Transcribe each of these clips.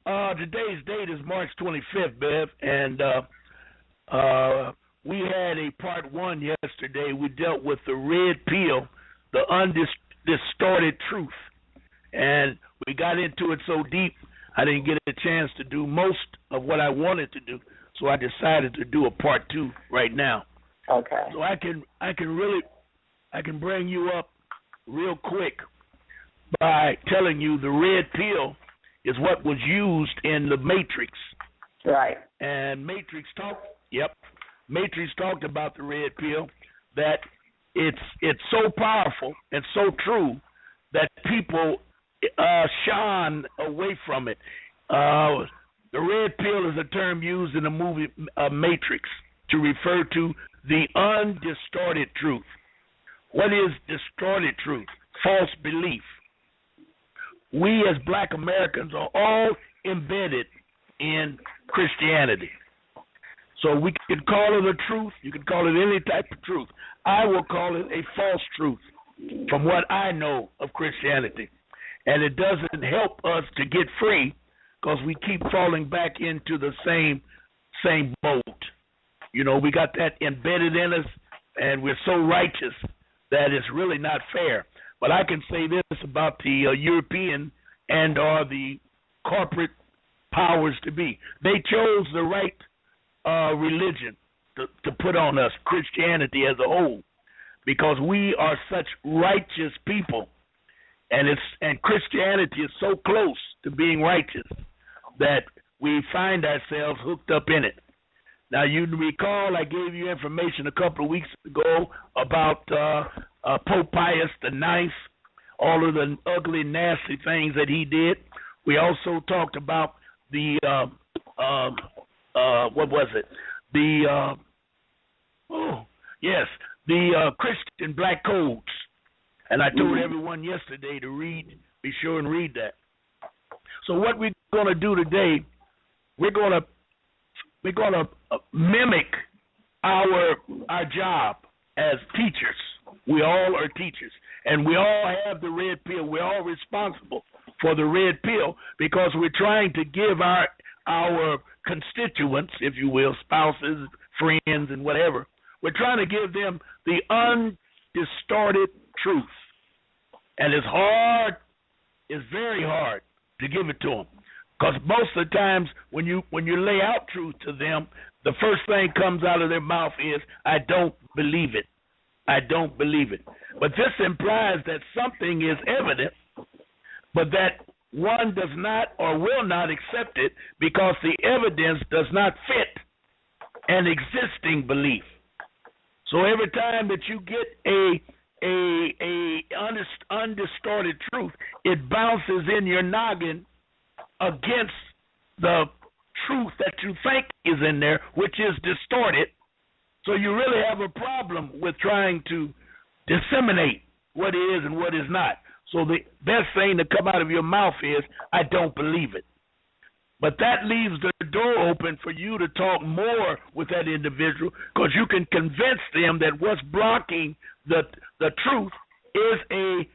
Today's date is March 25th, Bev, and we had a part one yesterday. We dealt with the red pill, the undistorted truth, and we got into it so deep I didn't get a chance to do most of what I wanted to do, so I decided to do a part two right now. Okay. So I can bring you up real quick by telling you the red pill is what was used in the Matrix. Right. And Matrix talked about the red pill, that it's so powerful and so true that people shun away from it. The red pill is a term used in the movie Matrix to refer to the undistorted truth. What is distorted truth? False belief. We as black Americans are all embedded in Christianity. So we can call it a truth. You can call it any type of truth. I will call it a false truth from what I know of Christianity. And it doesn't help us to get free because we keep falling back into the same boat. You know, we got that embedded in us, and we're so righteous that it's really not fair. But I can say this about the European and or the corporate powers to be. They chose the right religion to put on us, Christianity as a whole, because we are such righteous people, and Christianity is so close to being righteous that we find ourselves hooked up in it. Now, you recall I gave you information a couple of weeks ago about Pope Pius IX, all of the ugly, nasty things that he did. We also talked about the, what was it? The Christian black codes. And I told everyone yesterday to be sure and read that. So what we're going to do today, we're going to mimic our job as teachers. We all are teachers, and we all have the red pill. We're all responsible for the red pill because we're trying to give our constituents, if you will, spouses, friends, and whatever, we're trying to give them the undistorted truth. And it's very hard to give it to them. Because most of the times when you lay out truth to them, the first thing comes out of their mouth is, I don't believe it. I don't believe it. But this implies that something is evident, but that one does not or will not accept it because the evidence does not fit an existing belief. So every time that you get a undistorted truth, it bounces in your noggin against the truth that you think is in there, which is distorted. So you really have a problem with trying to disseminate what is and what is not. So the best thing to come out of your mouth is, I don't believe it. But that leaves the door open for you to talk more with that individual because you can convince them that what's blocking the truth is a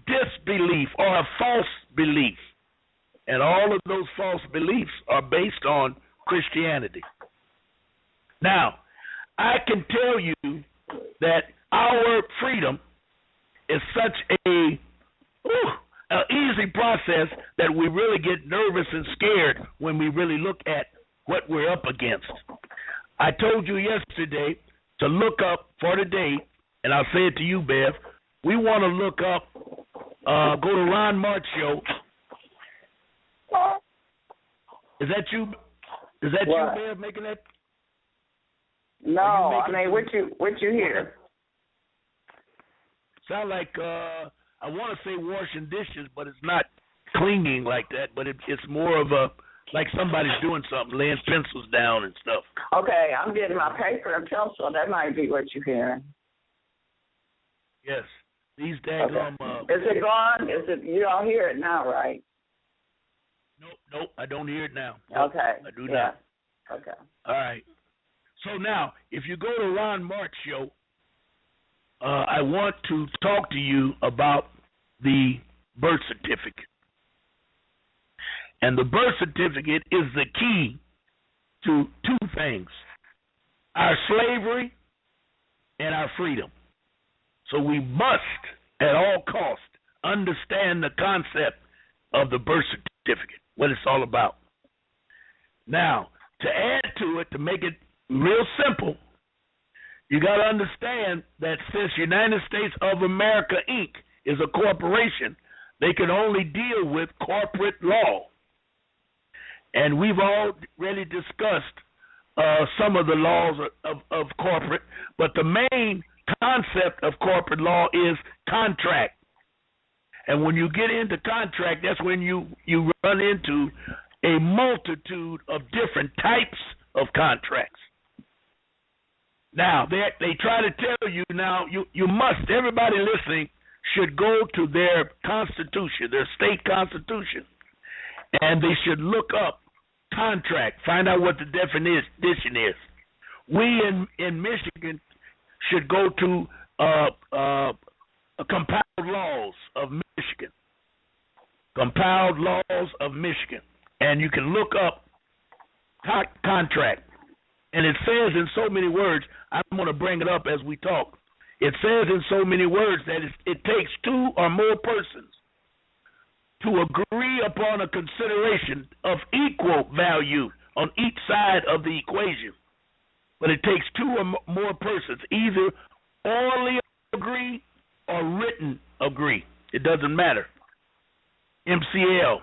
disbelief or a false belief. And all of those false beliefs are based on Christianity. Now, I can tell you that our freedom is such an easy process that we really get nervous and scared when we really look at what we're up against. I told you yesterday to look up for today, and I'll say it to you, Bev. We want to look up, go to Ron Mart's show. Is that you? Is that you, Bev, making that? No, I mean, what you hear? Sound like I want to say washing dishes, but it's not cleaning like that. But it's more of a like somebody's doing something, laying pencils down and stuff. Okay, I'm getting my paper and pencil. That might be what you're hearing. Yes, these daggum. Is it gone? Is it? You don't hear it now, right? Nope, I don't hear it now. Okay. I do not. Okay. All right. So now, if you go to Ron Mart's show, I want to talk to you about the birth certificate. And the birth certificate is the key to two things: our slavery and our freedom. So we must, at all costs, understand the concept of the birth certificate, what it's all about. Now, to add to it, to make it real simple, you got to understand that since United States of America, Inc. is a corporation, they can only deal with corporate law. And we've already discussed some of the laws of corporate, but the main concept of corporate law is contract. And when you get into contract, that's when you run into a multitude of different types of contracts. Now, they try to tell you now, you must, everybody listening should go to their constitution, their state constitution, and they should look up contract, find out what the definition is. We in Michigan should go to compiled laws of Michigan. Compiled laws of Michigan. And you can look up contract. And it says in so many words, I'm going to bring it up as we talk. It says in so many words that it takes two or more persons to agree upon a consideration of equal value on each side of the equation. But it takes two or more persons, either orally agree or written agree. It doesn't matter. MCL.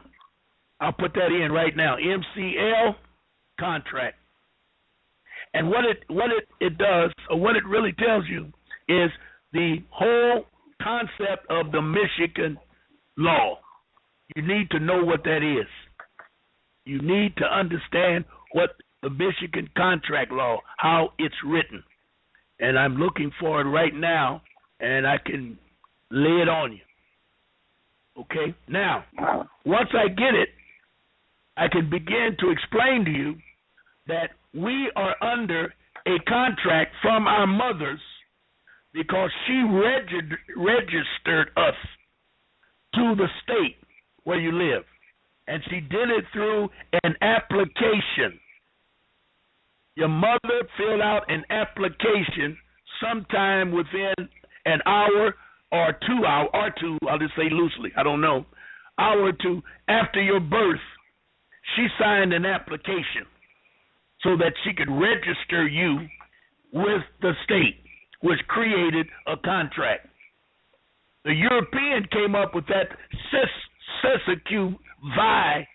I'll put that in right now. MCL, contract. And what it does, or what it really tells you, is the whole concept of the Michigan law. You need to know what that is. You need to understand what the Michigan contract law, how it's written. And I'm looking for it right now, and I can lay it on you. Okay? Now, once I get it, I can begin to explain to you that we are under a contract from our mothers because she registered us to the state where you live. And she did it through an application. Your mother filled out an application sometime within an hour or 2 hours, I'll just say loosely, I don't know, hour or two after your birth. She signed an application so that she could register you with the state, which created a contract. The European came up with that Siskiyou Vi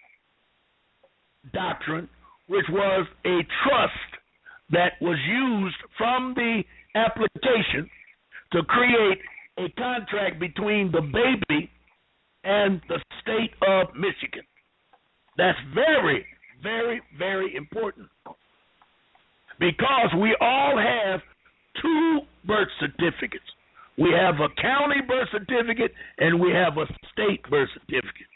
doctrine, which was a trust that was used from the application to create a contract between the baby and the state of Michigan. That's very, very, very important, because we all have two birth certificates. We have a county birth certificate and we have a state birth certificate.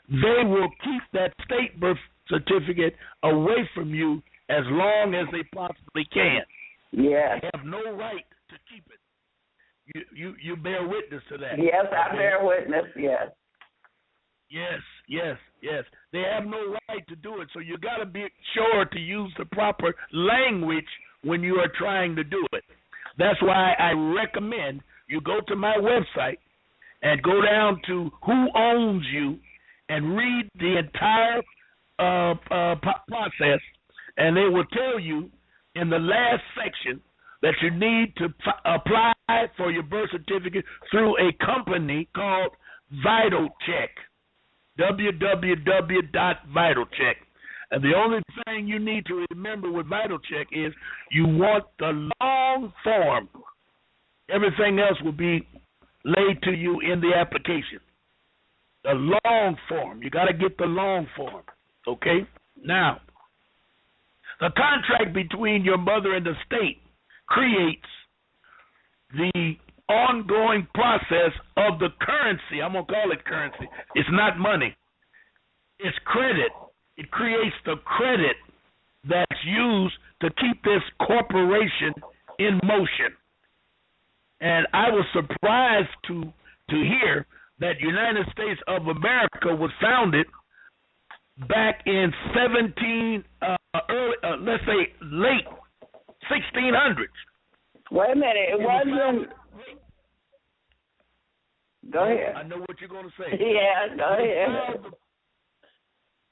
They will keep that state birth certificate away from you as long as they possibly can. Yes. They have no right to keep it. You bear witness to that. Yes, I bear witness, yes. Yes. They have no right to do it, so you got to be sure to use the proper language when you are trying to do it. That's why I recommend you go to my website and go down to Who Owns You and read the entire process, and they will tell you in the last section that you need to apply for your birth certificate through a company called Vital Check. www.vitalcheck. And the only thing you need to remember with Vital Check is you want the long form. Everything else will be laid to you in the application. The long form. You got to get the long form. Okay? Now, the contract between your mother and the state creates the ongoing process of the currency. I'm going to call it currency. It's not money. It's credit. It creates the credit that's used to keep this corporation in motion. And I was surprised to hear that United States of America was founded back in 17, let's say late 1600s. Wait a minute, it wasn't. Go ahead. I know what you're going to say. Yeah, go ahead.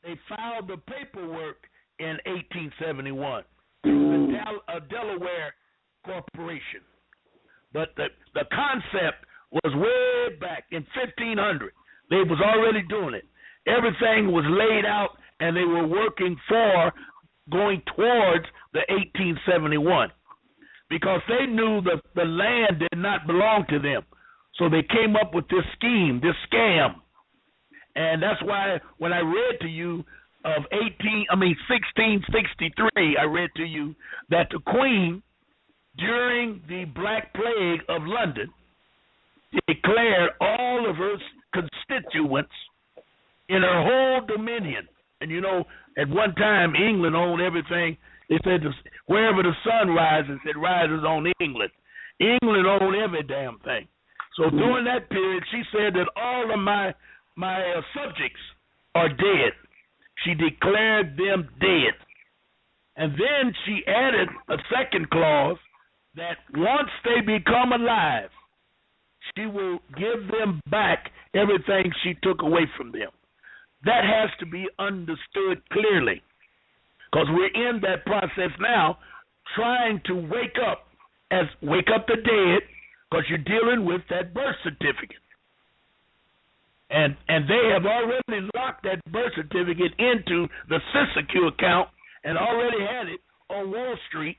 They filed the paperwork in 1871. It was a Delaware corporation. But the concept was way back in 1500. They was already doing it. Everything was laid out, and they were working for going towards the 1871 because they knew the land did not belong to them. So they came up with this scheme, this scam. And that's why when I read to you of 1663, I read to you that the Queen, during the Black Plague of London, declared all of her constituents in her whole dominion. And you know, at one time, England owned everything. They said wherever the sun rises, it rises on England. England owned every damn thing. So during that period, she said that all of my subjects are dead. She declared them dead. And then she added a second clause that once they become alive, she will give them back everything she took away from them. That has to be understood clearly because we're in that process now trying to wake up the dead because you're dealing with that birth certificate. And they have already locked that birth certificate into the Siskiyou account and already had it on Wall Street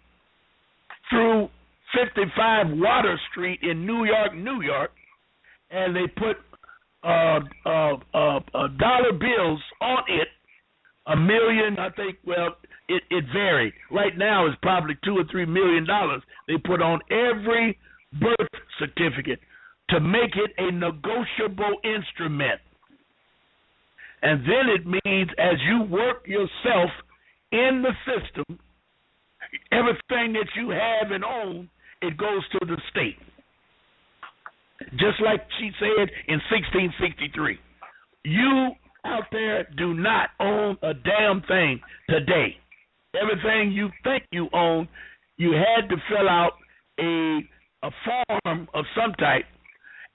through 55 Water Street in New York, and they put dollar bills on it, $1 million, I think. Well, it varied. Right now, it's probably $2 or $3 million they put on every birth certificate to make it a negotiable instrument. And then it means as you work yourself in the system, everything that you have and own, it goes to the state. Just like she said in 1663. You out there do not own a damn thing today. Everything you think you own, you had to fill out a form of some type,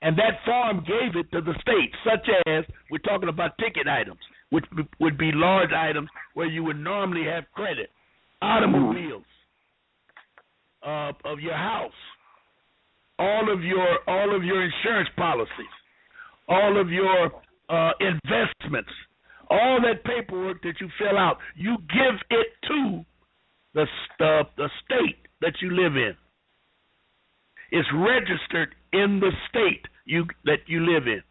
and that form gave it to the state, such as we're talking about ticket items, which would be large items where you would normally have credit, automobiles, of your house, all of your insurance policies, all of your investments, all that paperwork that you fill out, you give it to the state that you live in. It's registered in the state that you live in.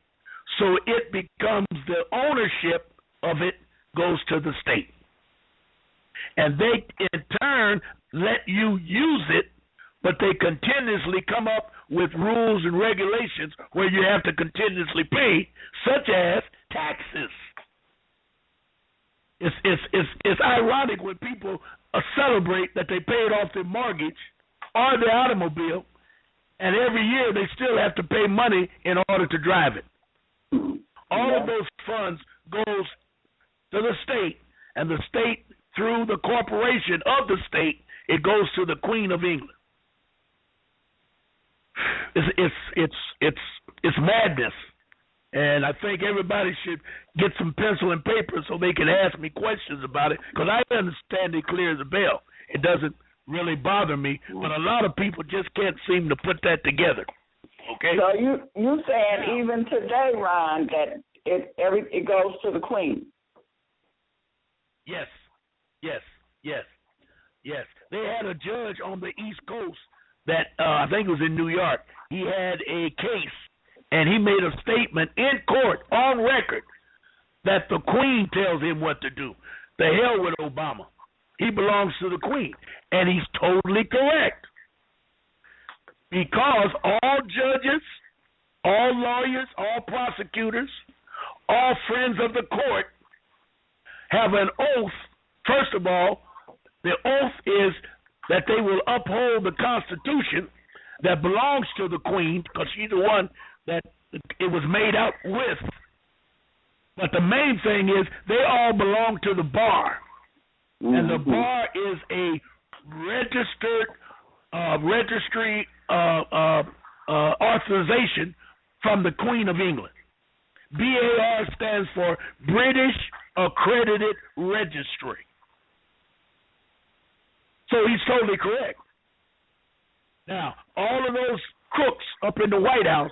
So it becomes the ownership of it goes to the state. And they, in turn, let you use it, but they continuously come up with rules and regulations where you have to continuously pay, such as taxes. It's ironic when people celebrate that they paid off their mortgage or their automobile, and every year they still have to pay money in order to drive it. All of those funds goes to the state, and the state, through the corporation of the state, it goes to the Queen of England. It's madness, and I think everybody should get some pencil and paper so they can ask me questions about it, because I understand it clear as a bell. It doesn't really bother me, but a lot of people just can't seem to put that together. Okay. So you saying even today, Ron, that it goes to the Queen? Yes. They had a judge on the East Coast that I think it was in New York. He had a case, and he made a statement in court on record that the Queen tells him what to do. The hell with Obama. He belongs to the Queen, and he's totally correct. Because all judges, all lawyers, all prosecutors, all friends of the court have an oath. First of all, the oath is that they will uphold the Constitution that belongs to the Queen, because she's the one that it was made out with. But the main thing is they all belong to the bar. And the bar is a registered registry authorization from the Queen of England. BAR stands for British Accredited Registry. So he's totally correct. Now, all of those crooks up in the White House,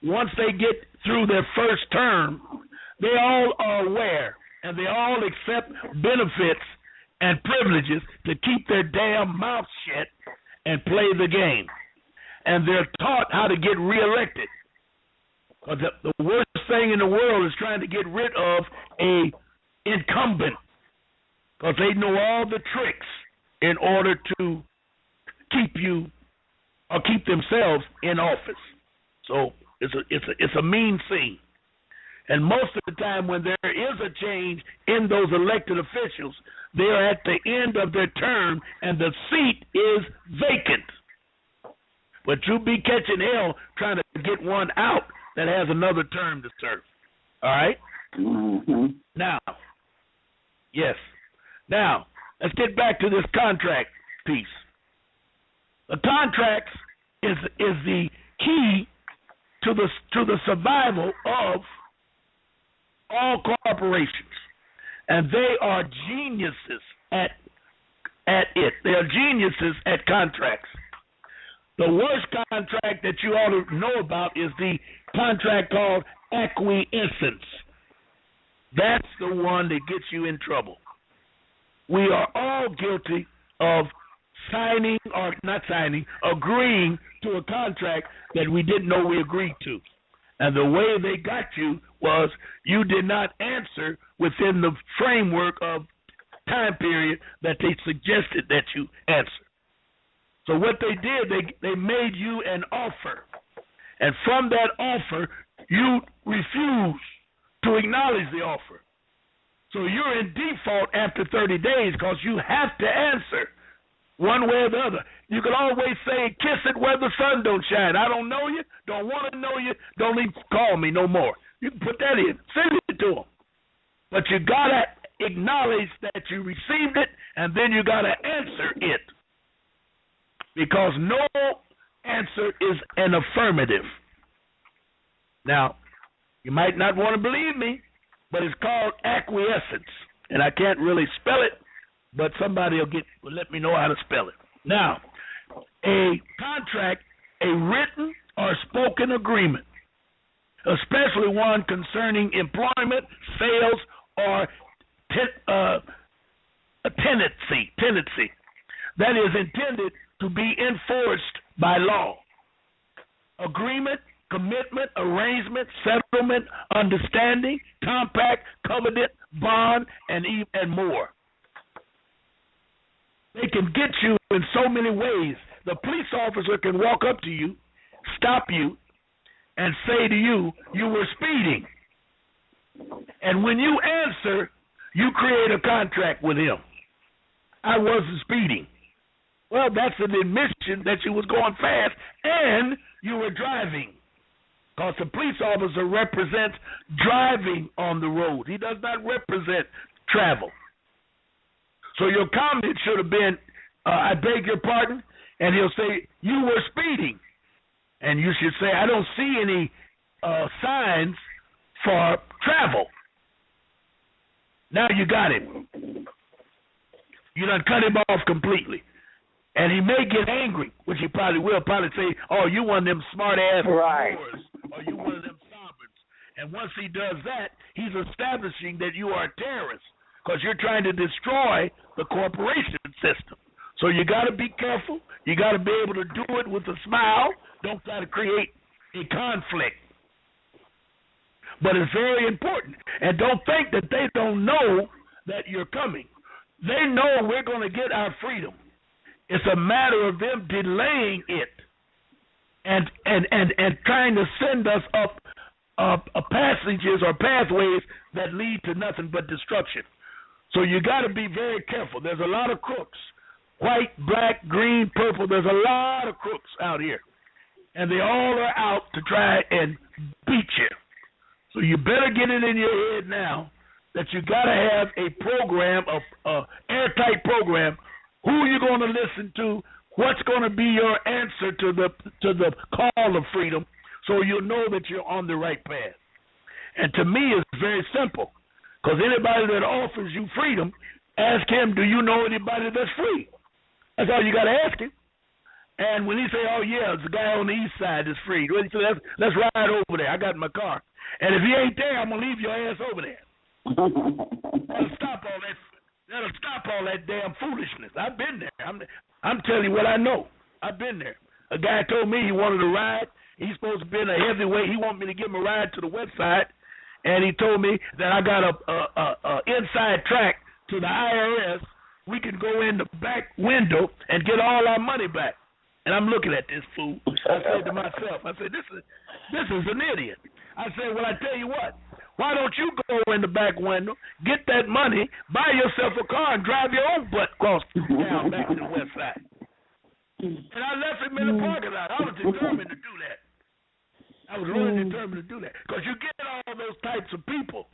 once they get through their first term, they all are aware and they all accept benefits and privileges to keep their damn mouths shut and play the game. And they're taught how to get reelected. The worst thing in the world is trying to get rid of a incumbent, because they know all the tricks in order to keep you or keep themselves in office. So it's a mean thing. And most of the time when there is a change in those elected officials, they are at the end of their term and the seat is vacant. But you be catching hell trying to get one out that has another term to serve. All right? Now, yes. Now, let's get back to this contract piece. The contracts is the key to the survival of all corporations, and they are geniuses at it. They are geniuses at contracts. The worst contract that you ought to know about is the contract called acquiescence. That's the one that gets you in trouble. We are all guilty of agreeing to a contract that we didn't know we agreed to. And the way they got you was you did not answer within the framework of time period that they suggested that you answer. So what they did, they made you an offer. And from that offer, you refuse to acknowledge the offer. So you're in default after 30 days because you have to answer one way or the other. You can always say, kiss it where the sun don't shine. I don't know you, don't want to know you, don't even call me no more. You can put that in, send it to them. But you got to acknowledge that you received it, and then you got to answer it. Because no answer is an affirmative. Now, you might not want to believe me, but it's called acquiescence. And I can't really spell it, but somebody will let me know how to spell it. Now, a contract, a written or spoken agreement, especially one concerning employment, sales, or tenancy, that is intended to be enforced by law. Agreement, commitment, arrangement, settlement, understanding, compact, covenant, bond, and more. They can get you in so many ways. The police officer can walk up to you, stop you, and say to you, you were speeding. And when you answer, you create a contract with him. I wasn't speeding. Well, that's an admission that you was going fast and you were driving. Because the police officer represents driving on the road. He does not represent travel. So your comment should have been, I beg your pardon, and he'll say, you were speeding. And you should say, I don't see any signs for travel. Now you got him. You done cut him off completely. And he may get angry, which he probably will, say, oh, you one of them smart-ass whores, or you one of them sovereigns. And once he does that, he's establishing that you are a terrorist because you're trying to destroy the corporation system. So you got to be careful. You got to be able to do it with a smile. Don't try to create a conflict. But it's very important. And don't think that they don't know that you're coming. They know we're going to get our freedom. It's a matter of them delaying it and trying to send us up passages or pathways that lead to nothing but destruction. So you got to be very careful. There's a lot of crooks, white, black, green, purple. There's a lot of crooks out here, and they all are out to try and beat you. So you better get it in your head now that you got to have a program, a airtight program. Who are you going to listen to? What's going to be your answer to the call of freedom, so you'll know that you're on the right path? And to me, it's very simple, because anybody that offers you freedom, ask him, do you know anybody that's free? That's all you got to ask him. And when he say, oh, yeah, the guy on the east side is free, well, he say, let's ride over there. I got my car. And if he ain't there, I'm going to leave your ass over there. That'll stop all that damn foolishness. I've been there. I'm telling you what I know. I've been there. A guy told me he wanted to ride. He's supposed to be in a heavyweight. He wanted me to give him a ride to the west side. And he told me that I got a inside track to the IRS. We can go in the back window and get all our money back. And I'm looking at this fool. I said to myself, this is an idiot. I said, well, I tell you what. Why don't you go in the back window, get that money, buy yourself a car, and drive your own butt across town back to the west side? And I left him in the parking lot. I was determined to do that. I was really determined to do that. Because you get all those types of people.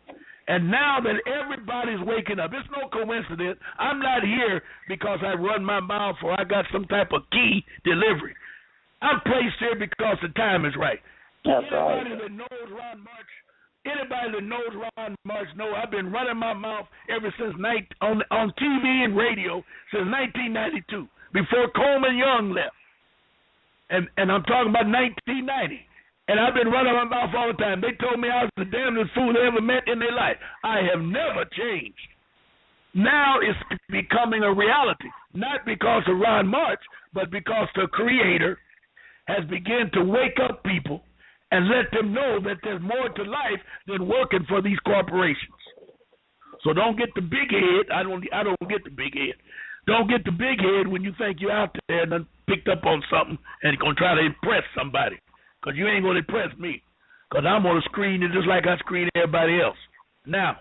And now that everybody's waking up, it's no coincidence. I'm not here because I run my mouth or I got some type of key delivery. I'm placed here because the time is right. That's right. Anybody that knows Ron March know I've been running my mouth ever since on TV and radio since 1992, before Coleman Young left. And I'm talking about 1990. And I've been running my mouth all the time. They told me I was the damnedest fool they ever met in their life. I have never changed. Now it's becoming a reality, not because of Ron March, but because the Creator has begun to wake up people and let them know that there's more to life than working for these corporations. So don't get the big head. I don't get the big head. Don't get the big head when you think you're out there and done picked up on something and going to try to impress somebody. Because you ain't going to impress me. Because I'm going to screen you just like I screen everybody else. Now,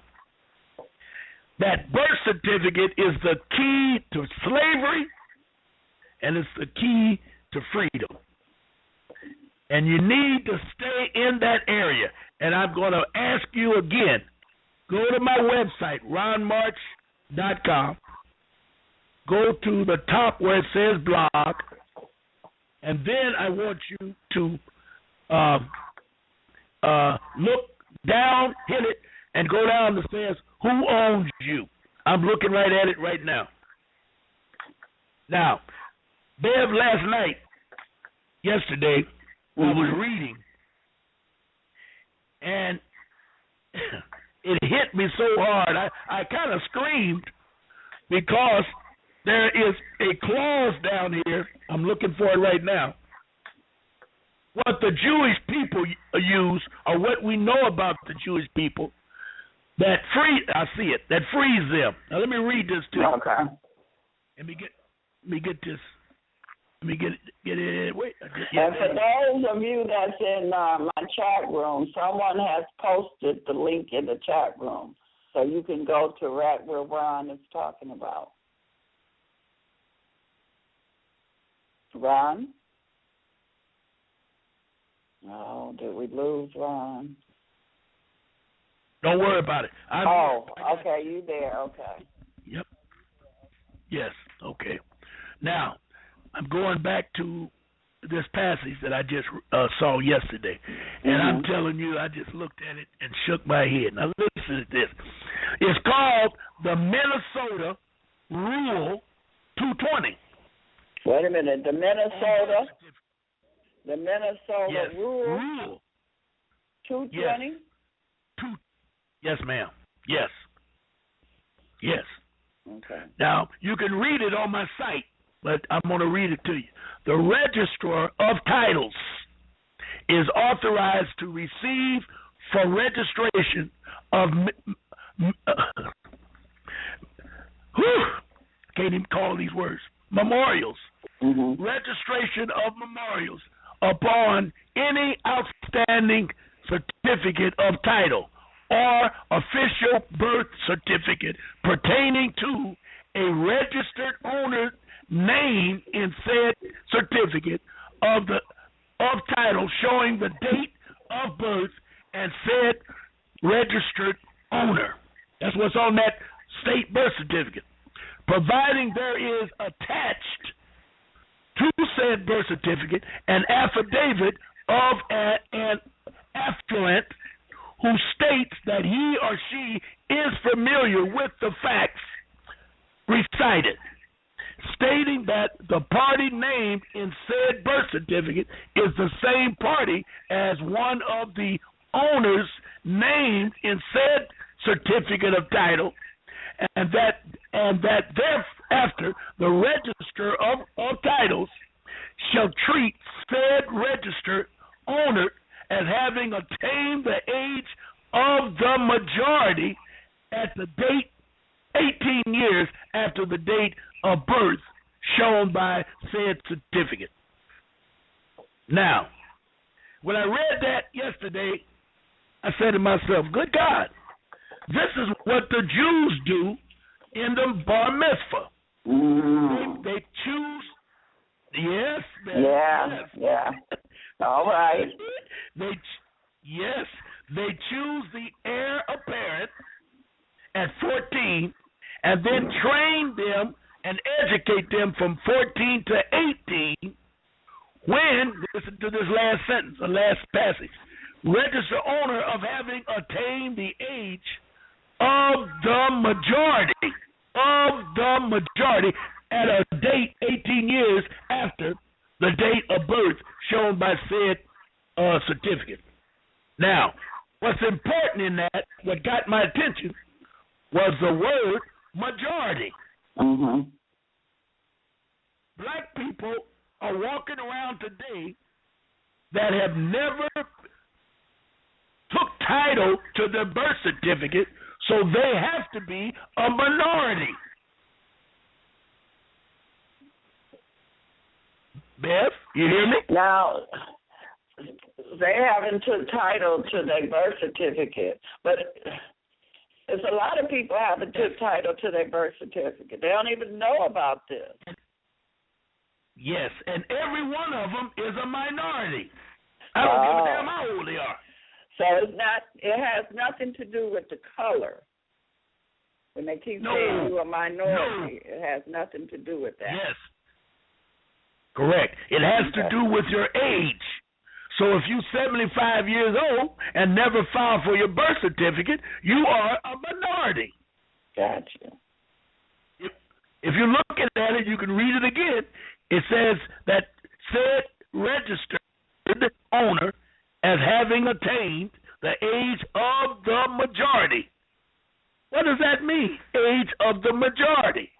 that birth certificate is the key to slavery, and it's the key to freedom. And you need to stay in that area. And I'm going to ask you again, go to my website, ronmarch.com. Go to the top where it says blog, and then I want you to look down, hit it, and go down that says, who owns you? I'm looking right at it right now. Now, Bev, yesterday, I was reading, and it hit me so hard. I kind of screamed because there is a clause down here. I'm looking for it right now. What the Jewish people use, or what we know about the Jewish people, that frees them. Now let me read this to you. Okay. Let me get this. Let me get it. Wait. And for those of you that's in my chat room, someone has posted the link in the chat room, so you can go to right where Ron is talking about. Ron? Oh, did we lose Ron? Don't worry about it. Okay, you there, okay. Yep. Yes, okay. Now, I'm going back to this passage that I just saw yesterday. And I'm telling you, I just looked at it and shook my head. Now, listen to this. It's called the Minnesota Rule 220. Wait a minute, the Minnesota yes. Rule 220? Yes. Yes, ma'am. Yes. Yes. Okay. Now, you can read it on my site, but I'm going to read it to you. The Registrar of Titles is authorized to receive for registration of can't even call these words. Memorials. Registration of memorials upon any outstanding certificate of title or official birth certificate pertaining to a registered owner's name in said certificate of title showing the date of birth and said what's on that state birth certificate, providing there is attached to said birth certificate an affidavit of an applicant who states that he or she is familiar with the facts recited, stating that the party named in said birth certificate is the same party as one of the owners named in said certificate of title, and that thereafter the register of titles shall treat said register owner as having attained the age of the majority at the date 18 years after the date of birth shown by said certificate. Now, when I read that yesterday, I said to myself, good God, this is what the Jews do in the bar mitzvah. They choose, yes, man, yeah. All right. They choose the heir apparent at 14 and then train them and educate them from 14 to 18 when, listen to this last sentence, the last passage, register owner of having attained the age of the majority at a date 18 years after the date of birth shown by said certificate. Now, what's important in that, what got my attention, was the word majority. Mm-hmm. Black people are walking around today that have never took title to their birth certificate, so they have to be a minority. Beth, you hear me? Now, they haven't took title to their birth certificate, but there's a lot of people haven't took title to their birth certificate. They don't even know about this. Yes, and every one of them is a minority. I don't give a damn how old they are. So it has nothing to do with the color. When they keep saying you're a minority, it has nothing to do with that. Yes. Correct. It has to do with your age. So if you're 75 years old and never filed for your birth certificate, you are a minority. Gotcha. If you look at it, you can read it again. It says that said registered owner as having attained the age of the majority. What does that mean, age of the majority?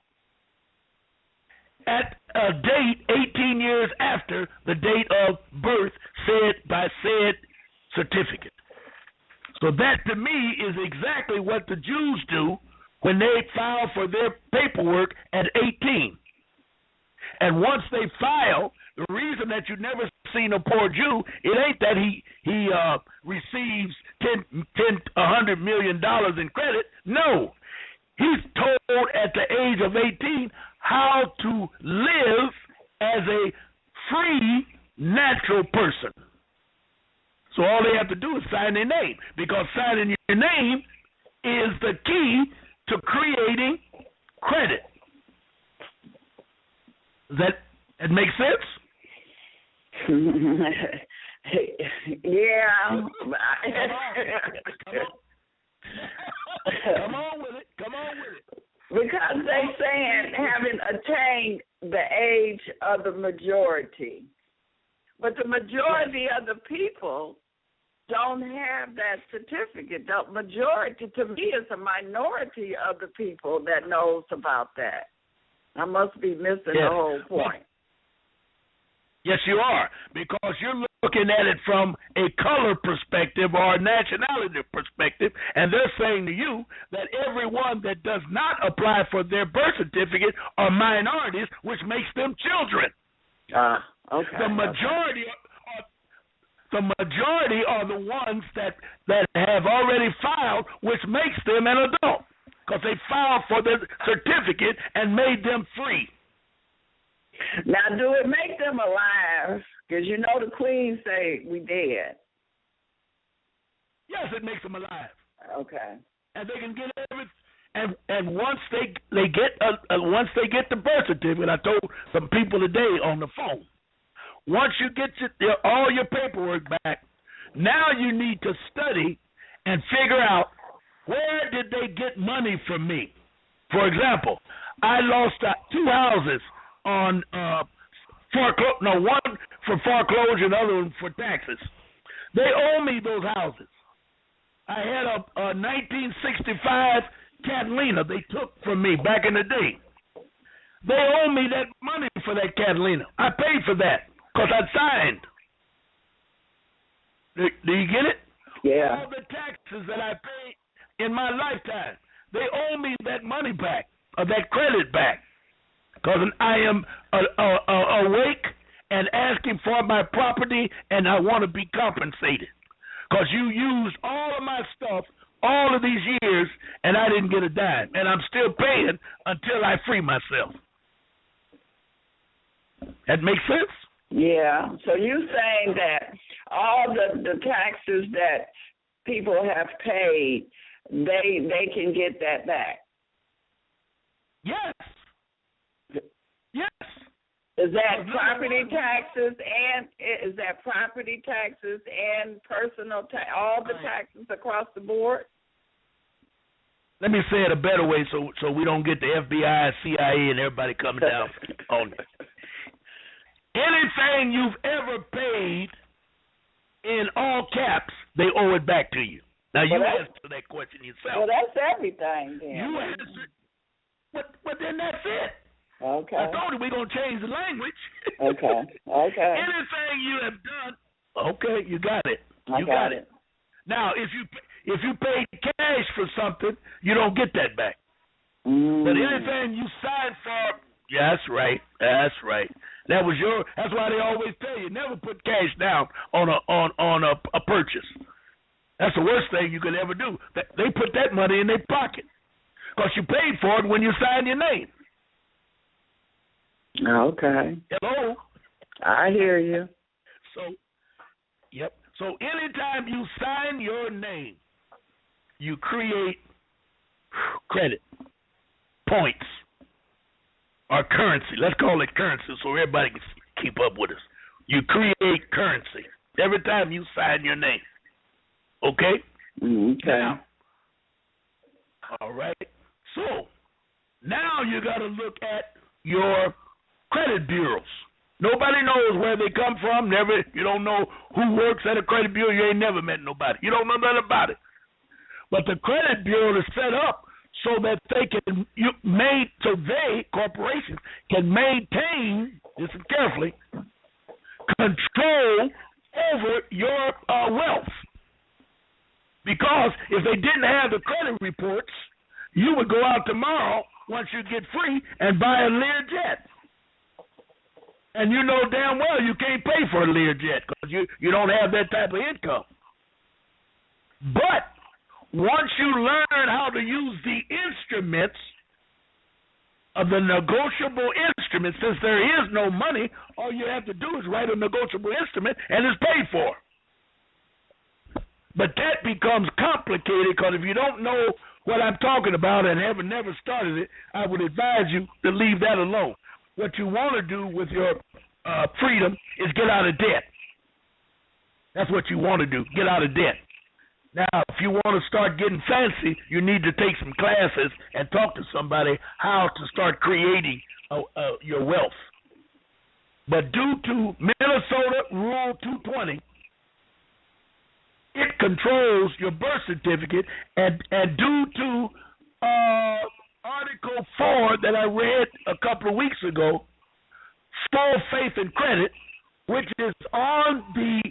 At a date 18 years after the date of birth said by said certificate. So that to me is exactly what the Jews do when they file for their paperwork at 18. And once they file, the reason that you never seen a poor Jew, it ain't that he receives $100 million in credit. No, he's told at the age of 18 how to live as a free, natural person. So all they have to do is sign their name, because signing your name is the key to creating credit. Does that make sense? Yeah. Come on with it. Because they saying having attained the age of the majority. But the majority of the people don't have that certificate. The majority, to me, is a minority of the people that knows about that. I must be missing the whole point. Yes, you are, because you're looking at it from a color perspective or a nationality perspective, and they're saying to you that everyone that does not apply for their birth certificate are minorities, which makes them children. Okay. The majority are the ones that have already filed, which makes them an adult, because they filed for the certificate and made them free. Now, do it make them alive? Because you know the Queen say we dead. Yes, it makes them alive. Okay. And they can get And once they get the birth certificate, I told some people today on the phone. Once you get all your paperwork back, now you need to study and figure out where did they get money from me. For example, I lost 2 houses on one for foreclosure and the other one for taxes. They owe me those houses. I had a 1965 Catalina they took from me back in the day. They owe me that money for that Catalina. I paid for that because I signed. Do you get it? Yeah. All the taxes that I paid in my lifetime, they owe me that money back, or that credit back, because I am awake and asking for my property, and I want to be compensated. Because you used all of my stuff all of these years, and I didn't get a dime, and I'm still paying until I free myself. That makes sense? Yeah. So you're saying that all the taxes that people have paid, they can get that back? Yes. Yes. Is that property taxes and personal tax, all the taxes across the board? Let me say it a better way so we don't get the FBI, CIA, and everybody coming down on it. Anything you've ever paid in all caps, they owe it back to you. Now, you answer that question yourself. Well, that's everything then. You answer it. But then that's it. Okay. I told you we're going to change the language. Okay. Anything you have done, okay, you got it. You got it. Now, if you pay cash for something, you don't get that back. But anything you signed for, yeah, that's right. That's why they always tell you never put cash down on a purchase. That's the worst thing you could ever do. They put that money in their pocket because you paid for it when you signed your name. Okay. Hello? I hear you. So anytime you sign your name, you create credit, points, or currency. Let's call it currency so everybody can keep up with us. You create currency every time you sign your name. Okay? Okay. Now, all right. So now you got to look at your credit bureaus. Nobody knows where they come from. You don't know who works at a credit bureau. You ain't never met nobody. You don't know nothing about it. But the credit bureau is set up so that corporations can maintain, listen carefully, control over your wealth. Because if they didn't have the credit reports, you would go out tomorrow once you get free and buy a Learjet. And you know damn well you can't pay for a Learjet because you don't have that type of income. But once you learn how to use the instruments of the negotiable instruments, since there is no money, all you have to do is write a negotiable instrument and it's paid for. But that becomes complicated because if you don't know what I'm talking about and have never started it, I would advise you to leave that alone. What you want to do with your freedom is get out of debt. That's what you want to do, get out of debt. Now, if you want to start getting fancy, you need to take some classes and talk to somebody how to start creating your wealth. But due to Minnesota Rule 220, it controls your birth certificate, and due to Article 4 that I read a couple of weeks ago, full faith and credit, which is on the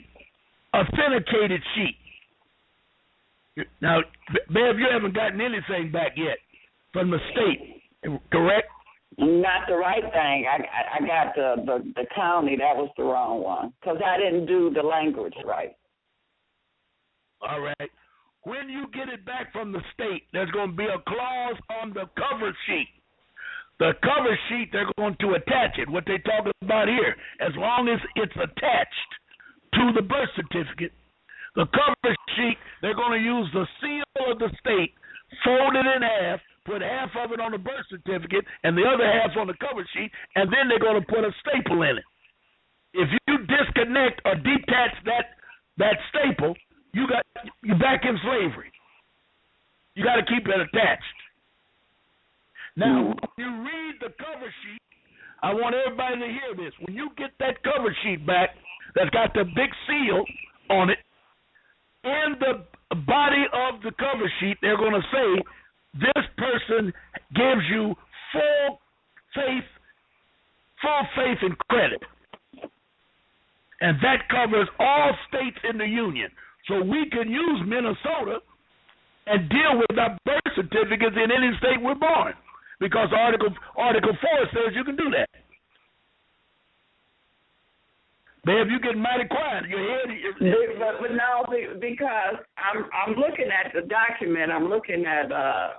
authenticated sheet. Now, Bev, you haven't gotten anything back yet from the state, correct? Not the right thing. I got the county. That was the wrong one because I didn't do the language right. All right. When you get it back from the state, there's going to be a clause on the cover sheet. The cover sheet, they're going to attach it, what they talk about here. As long as it's attached to the birth certificate, the cover sheet, they're going to use the seal of the state, fold it in half, put half of it on the birth certificate and the other half on the cover sheet, and then they're going to put a staple in it. If you disconnect or detach that staple, you're back in slavery. You got to keep it attached. Now, when you read the cover sheet, I want everybody to hear this. When you get that cover sheet back that's got the big seal on it, in the body of the cover sheet, they're going to say, this person gives you full faith and credit. And that covers all states in the Union. So we can use Minnesota and deal with our birth certificates in any state we're born, because Article 4 says you can do that. Babe, you getting mighty quiet. Your head. But no, because I'm looking at the document. I'm looking at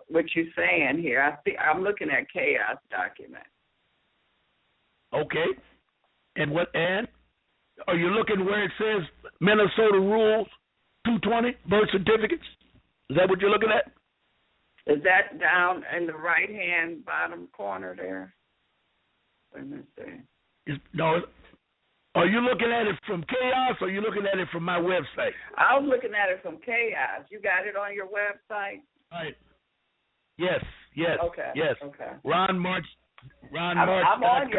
what you're saying here. I'm looking at Chaos document. Okay. And what? And are you looking where it says Minnesota Rules 220 birth certificates? Is that what you're looking at? Is that down in the right-hand bottom corner there? Let me see. No. Are you looking at it from Chaos, or are you looking at it from my website? I was looking at it from Chaos. You got it on your website? Right. Yes. Okay. Yes. Okay. Ron March. I'm on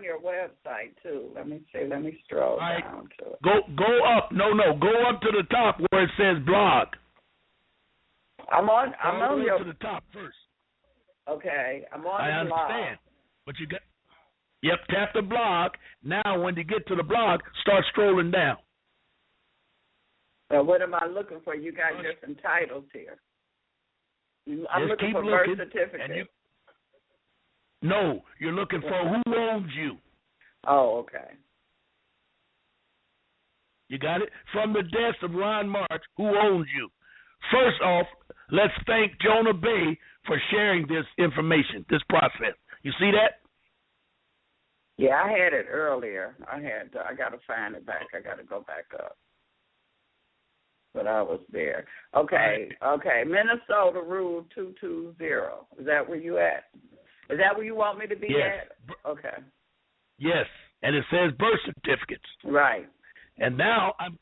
your website too. Let me see. Let me scroll down to it. Go up. No. Go up to the top where it says blog. I'm on your to the top first. Okay. I'm on I the blog. understand. But you got. Yep, tap the blog. Now, when you get to the blog, start scrolling down. Now, what am I looking for? You got different titles here. I'm looking for birth certificate. No, you're looking for who owns you. Oh, okay. You got it? From the death of Ron March, who owns you? First off, let's thank Jonah Bay for sharing this information, this process. You see that? Yeah, I had it earlier. I got to find it back. I got to go back up. But I was there. Okay. Minnesota Rule 220. Is that where you at? Is that where you want me to be at? Okay. Yes, and it says birth certificates. Right. And now I'm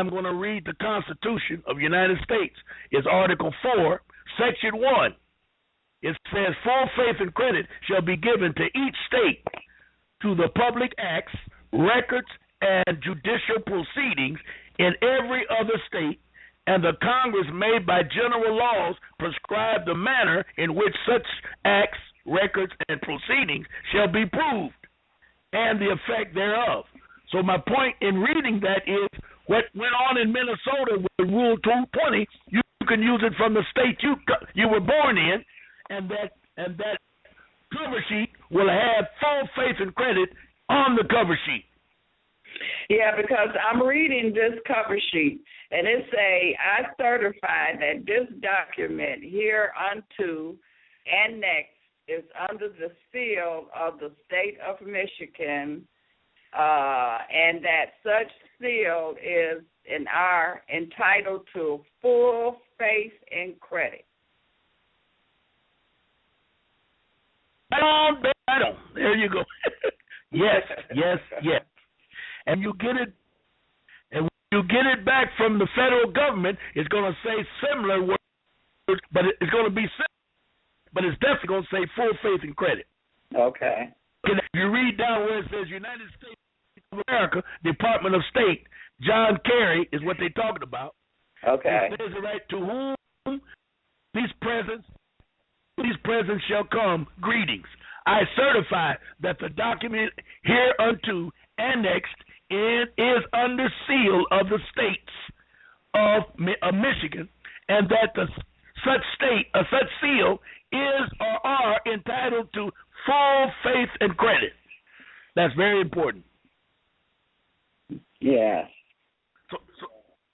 going to read the Constitution of the United States. It's Article 4, Section 1. It says, full faith and credit shall be given to each state to the public acts, records, and judicial proceedings in every other state, and the Congress may by general laws prescribe the manner in which such acts, records, and proceedings shall be proved, and the effect thereof. So my point in reading that is what went on in Minnesota with Rule 220, you can use it from the state you were born in, and that cover sheet will have full faith and credit on the cover sheet. Yeah, because I'm reading this cover sheet, and it say, I certify that this document hereunto annexed is under the seal of the state of Michigan, and that such seal is and are entitled to full faith and credit. Right on. There you go. Yes. And you get it, and when you get it back from the federal government, it's going to say similar words, but it's going to be similar, but it's definitely going to say full faith and credit. Okay. And if you read down where it says United States of America, Department of State, John Kerry is what they're talking about. Okay. It says it right, to whom these presents shall come, greetings. I certify that the document hereunto annexed is under seal of the states of Michigan, and that such seal is or are entitled to full faith and credit. That's very important. Yes.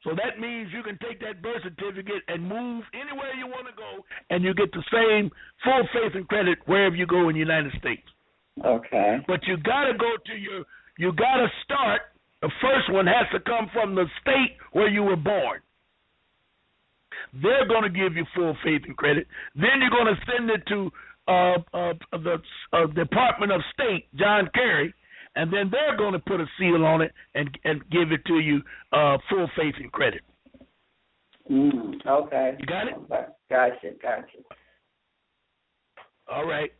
So that means you can take that birth certificate and move anywhere you want to go, and you get the same full faith and credit wherever you go in the United States. Okay. But you got to go to you got to start. The first one has to come from the state where you were born. They're going to give you full faith and credit. Then you're going to send it to the Department of State, John Kerry, and then they're going to put a seal on it and give it to you full faith and credit. Okay. You got it? Okay. Gotcha. All right.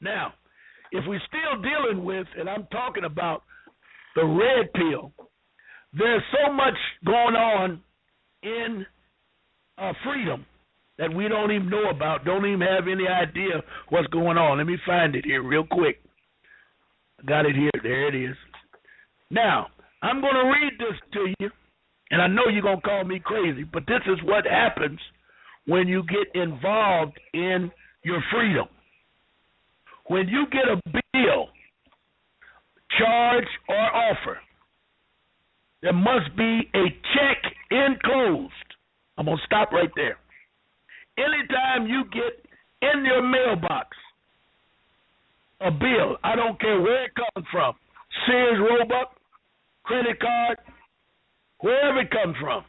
Now, if we're still dealing with, and I'm talking about the red pill, there's so much going on in freedom that we don't even know about, don't even have any idea what's going on. Let me find it here real quick. I got it here. There it is. Now, I'm going to read this to you, and I know you're going to call me crazy, but this is what happens when you get involved in your freedom. When you get a bill, charge, or offer, there must be a check enclosed. I'm going to stop right there. Anytime you get in your mailbox a bill, I don't care where it comes from, Sears, Roebuck, credit card, wherever it comes from,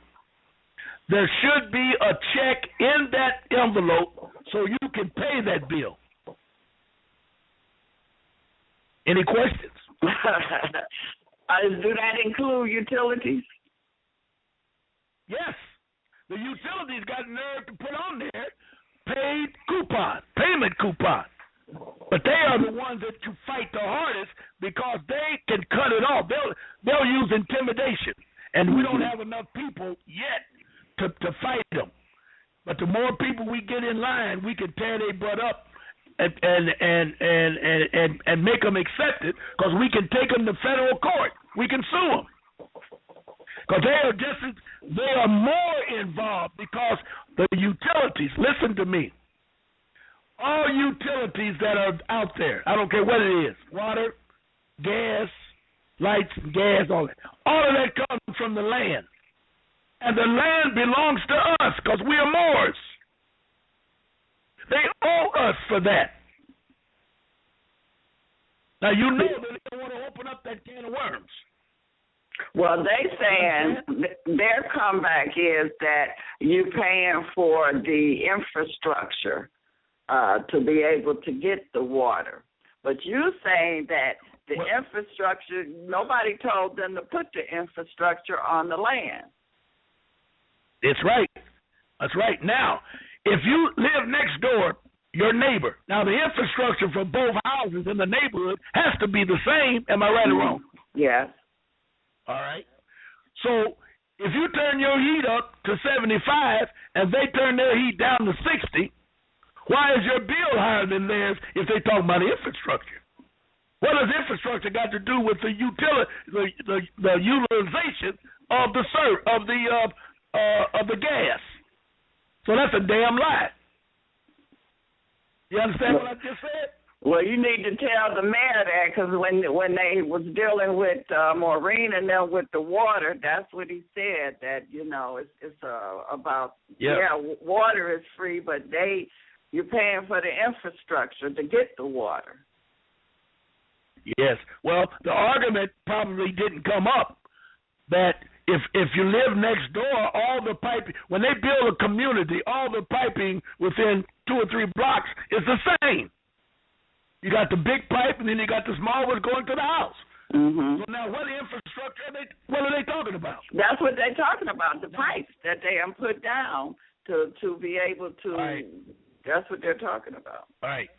there should be a check in that envelope so you can pay that bill. Any questions? Do that include utilities? Yes. The utilities got nerve to put on there payment coupon. But they are the ones that you fight the hardest because they can cut it off. They'll use intimidation, and we don't have enough people yet to fight them. But the more people we get in line, we can tear their butt up and make them accept it, because we can take them to federal court. We can sue them. Because they are more involved, because the utilities, listen to me, all utilities that are out there, I don't care what it is, water, gas, lights, gas, all of that comes from the land. And the land belongs to us because we are Moors. They owe us for that. Now, you know that they want to open up that can of worms. Well, they saying their comeback is that you're paying for the infrastructure to be able to get the water. But you're saying that the infrastructure, nobody told them to put the infrastructure on the land. That's right. That's right. Now, if you live next door, your neighbor, now the infrastructure for both houses in the neighborhood has to be the same. Am I right or wrong? Yes. All right. So if you turn your heat up to 75 and they turn their heat down to 60, why is your bill higher than theirs if they talk about infrastructure? What does infrastructure got to do with the utilization of the gas? So that's a damn lie. You understand what I just said? Well, you need to tell the mayor that, because when they was dealing with Maureen and them with the water, that's what he said, that, it's about, water is free, but you're paying for the infrastructure to get the water. Yes. Well, the argument probably didn't come up that if you live next door, all the piping, when they build a community, all the piping within 2 or 3 blocks is the same. You got the big pipe, and then you got the small one going to the house. Mm-hmm. So now, what infrastructure what are they talking about? That's what they're talking about, the pipes that they have put down to be able to. Right. That's what they're talking about. All right.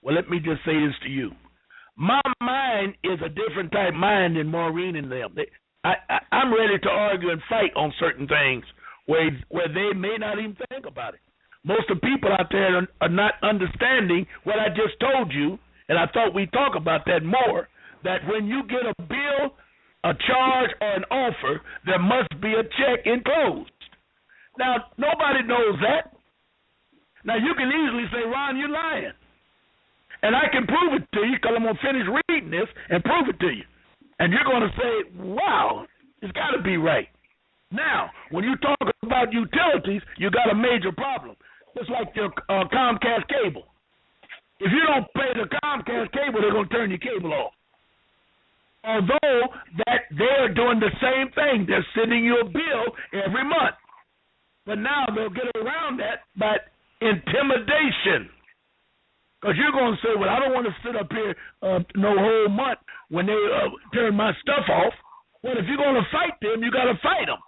Well, let me just say this to you. My mind is a different type mind than Maureen and them. I'm ready to argue and fight on certain things where they may not even think about it. Most of the people out there are not understanding what I just told you, and I thought we'd talk about that more, that when you get a bill, a charge, or an offer, there must be a check enclosed. Now, nobody knows that. Now, you can easily say, Ron, you're lying. And I can prove it to you because I'm going to finish reading this and prove it to you. And you're going to say, wow, it's got to be right. Now, when you talk about utilities, you got a major problem. Just like your Comcast cable. If you don't pay the Comcast cable, they're going to turn your cable off. Although that they're doing the same thing. They're sending you a bill every month. But now they'll get around that by intimidation. Because you're going to say, well, I don't want to sit up here no whole month when they turn my stuff off. Well, if you're going to fight them, you got to fight them.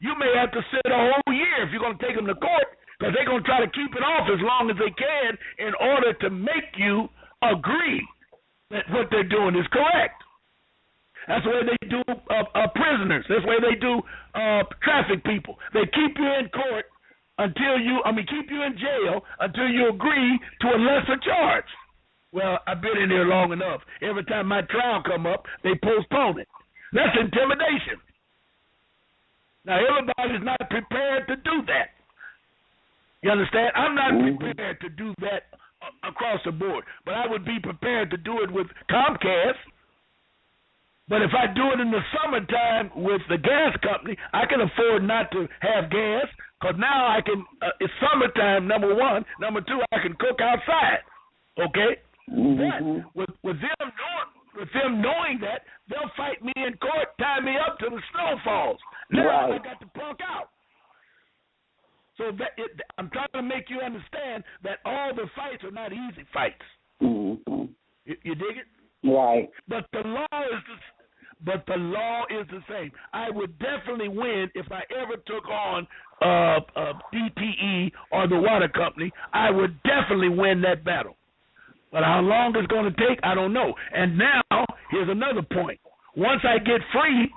You may have to sit a whole year if you're going to take them to court, because they're going to try to keep it off as long as they can in order to make you agree that what they're doing is correct. That's the way they do prisoners. That's the way they do traffic people. They keep you in court keep you in jail until you agree to a lesser charge. Well, I've been in here long enough. Every time my trial come up, they postpone it. That's intimidation. Now, everybody's not prepared to do that. You understand? I'm not prepared to do that across the board, but I would be prepared to do it with Comcast. But if I do it in the summertime with the gas company, I can afford not to have gas, because now I can, it's summertime, number one. Number two, I can cook outside, okay? But with them knowing that, they'll fight me in court, tie me up till the snow falls. Now I got to punk out. So I'm trying to make you understand that all the fights are not easy fights. You dig it? Right. But the law is the same. I would definitely win if I ever took on DTE or the water company. I would definitely win that battle. But how long it's going to take, I don't know. And now, here's another point. Once I get free,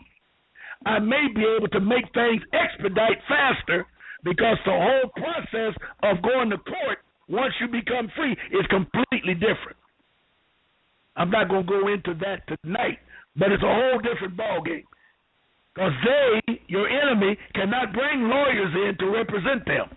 I may be able to make things expedite faster, because the whole process of going to court, once you become free, is completely different. I'm not going to go into that tonight, but it's a whole different ballgame. Because your enemy, cannot bring lawyers in to represent them.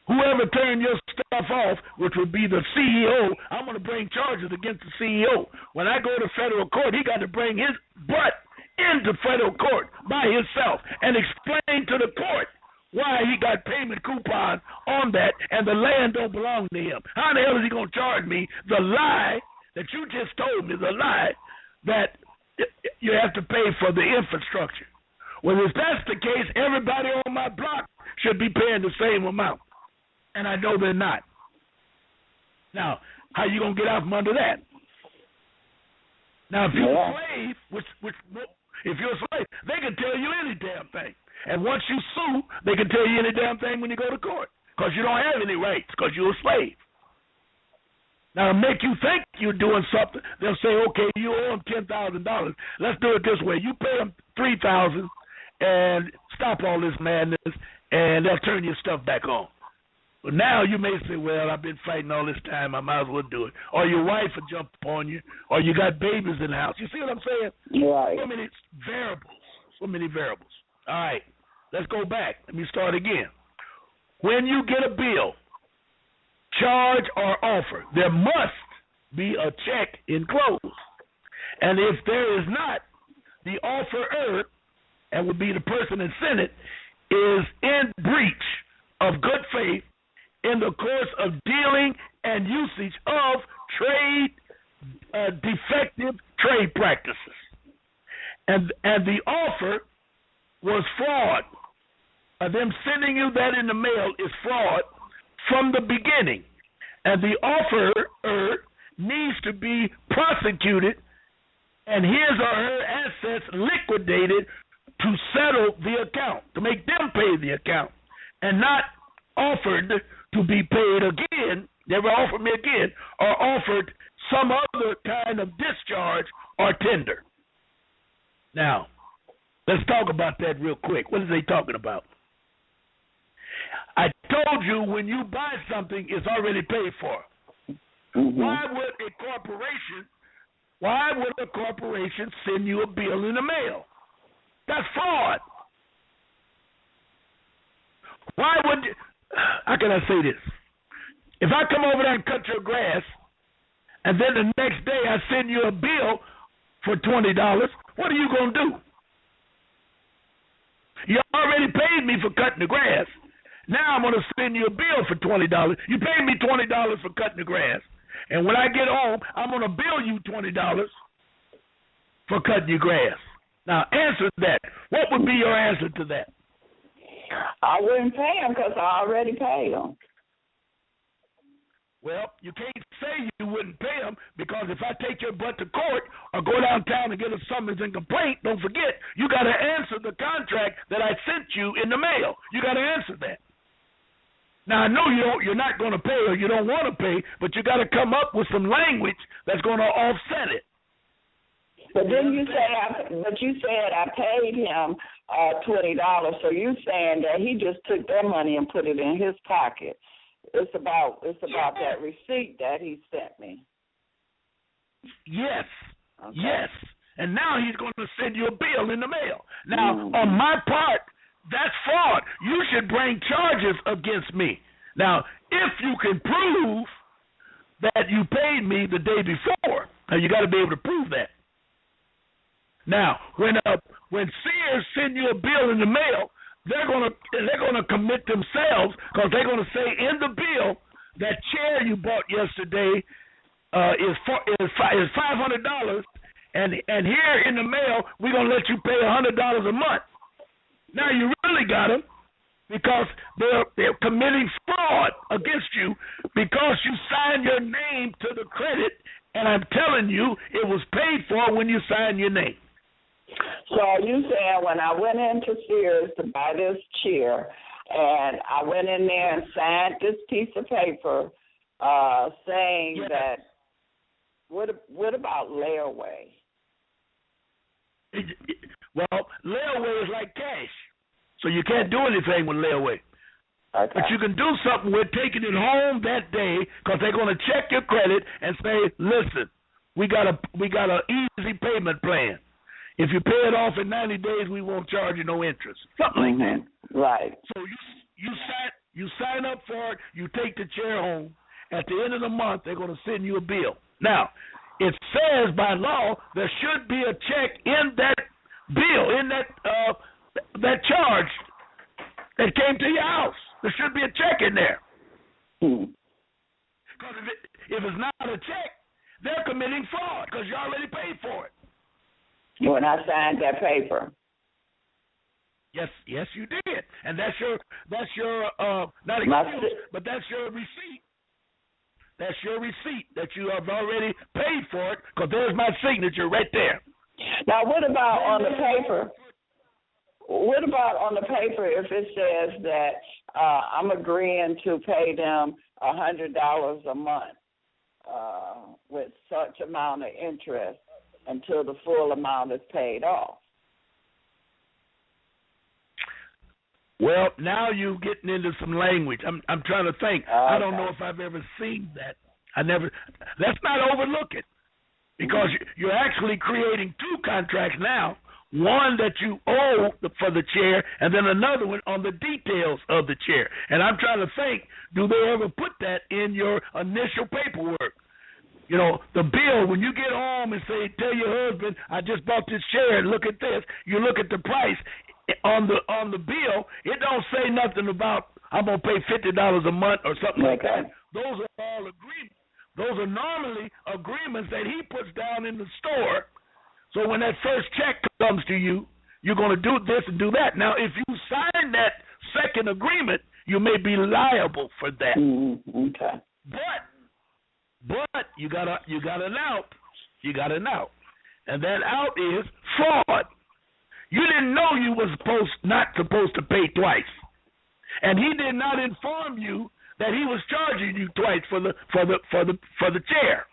Whoever turned your stuff off, which would be the CEO, I'm going to bring charges against the CEO. When I go to federal court, he got to bring his butt into federal court by himself and explain to the court why he got payment coupons on that and the land don't belong to him. How the hell is he going to charge me the lie that you just told me, the lie that you have to pay for the infrastructure? Well, if that's the case, everybody on my block should be paying the same amount. And I know they're not. Now, how you going to get out from under that? Now, if you're a slave, if you're a slave, they can tell you any damn thing. And once you sue, they can tell you any damn thing when you go to court, because you don't have any rights, because you're a slave. Now, to make you think you're doing something, they'll say, okay, you owe them $10,000. Let's do it this way. You pay them $3,000 and stop all this madness, and they'll turn your stuff back on. But now you may say, well, I've been fighting all this time, I might as well do it. Or your wife will jump upon you, or you got babies in the house. You see what I'm saying? Right. So many variables. All right, let's go back. Let me start again. When you get a bill, charge or offer, there must be a check enclosed. And if there is not, the offerer, and would be the person that sent it, is in breach of good faith in the course of dealing and usage of defective trade practices. And the offer was fraud. Them sending you that in the mail is fraud from the beginning. And the offerer needs to be prosecuted and his or her assets liquidated to settle the account, to make them pay the account, and not offered to be paid again, never offered me again, or offered some other kind of discharge or tender. Now, let's talk about that real quick. What are they talking about? I told you when you buy something, it's already paid for. Why would a corporation send you a bill in the mail? That's fraud. How can I say this? If I come over there and cut your grass, and then the next day I send you a bill for $20, what are you going to do? You already paid me for cutting the grass. Now I'm going to send you a bill for $20. You paid me $20 for cutting the grass. And when I get home, I'm going to bill you $20 for cutting your grass. Now, answer that. What would be your answer to that? I wouldn't pay him because I already paid him. Well, you can't say you wouldn't pay him because if I take your butt to court or go downtown and get a summons and complaint, don't forget, you got to answer the contract that I sent you in the mail. You got to answer that. Now, I know you're not going to pay or you don't want to pay, but you got to come up with some language that's going to offset it. But then you said I paid him $20, so you saying that he just took that money and put it in his pocket. It's about that receipt that he sent me. Yes. Okay. Yes. And now he's going to send you a bill in the mail. Now, on my part, that's fraud. You should bring charges against me. Now, if you can prove that you paid me the day before, now you got to be able to prove that. Now, when Sears send you a bill in the mail, they're gonna commit themselves because they're gonna say in the bill that chair you bought yesterday is $500, and here in the mail we're gonna let you pay $100 a month. Now you really got them because they're committing fraud against you because you signed your name to the credit, and I'm telling you it was paid for when you signed your name. So you saying when I went into Sears to buy this chair, and I went in there and signed this piece of paper saying that, what about layaway? Well, layaway is like cash, so you can't do anything with layaway. Okay. But you can do something with taking it home that day because they're going to check your credit and say, listen, we got a easy payment plan. If you pay it off in 90 days, we won't charge you no interest. Something like that. Right. So you sign up for it. You take the chair home. At the end of the month, they're going to send you a bill. Now, it says by law there should be a check in that bill, in that charge that came to your house. There should be a check in there. Because if it's not a check, they're committing fraud because you already paid for it. When I signed that paper. Yes, you did, and that's your not excuse, but that's your receipt. That's your receipt that you have already paid for it because there's my signature right there. Now, what about on the paper? What about on the paper if it says that I'm agreeing to pay them $100 a month with such amount of interest until the full amount is paid off? Well, now you're getting into some language. I'm trying to think. Okay. I don't know if I've ever seen that. Let's not overlook it because you're actually creating two contracts now. One that you owe for the chair, and then another one on the details of the chair. And I'm trying to think, do they ever put that in your initial paperwork? You know, the bill, when you get home and tell your husband, I just bought this chair and look at this, you look at the price on the bill, it don't say nothing about I'm going to pay $50 a month or something like that. Those are all agreements. Those are normally agreements that he puts down in the store. So when that first check comes to you, you're going to do this and do that. Now, if you sign that second agreement, you may be liable for that. Okay. But you got an out. You got an out. And that out is fraud. You didn't know you was not supposed to pay twice. And he did not inform you that he was charging you twice for the chair.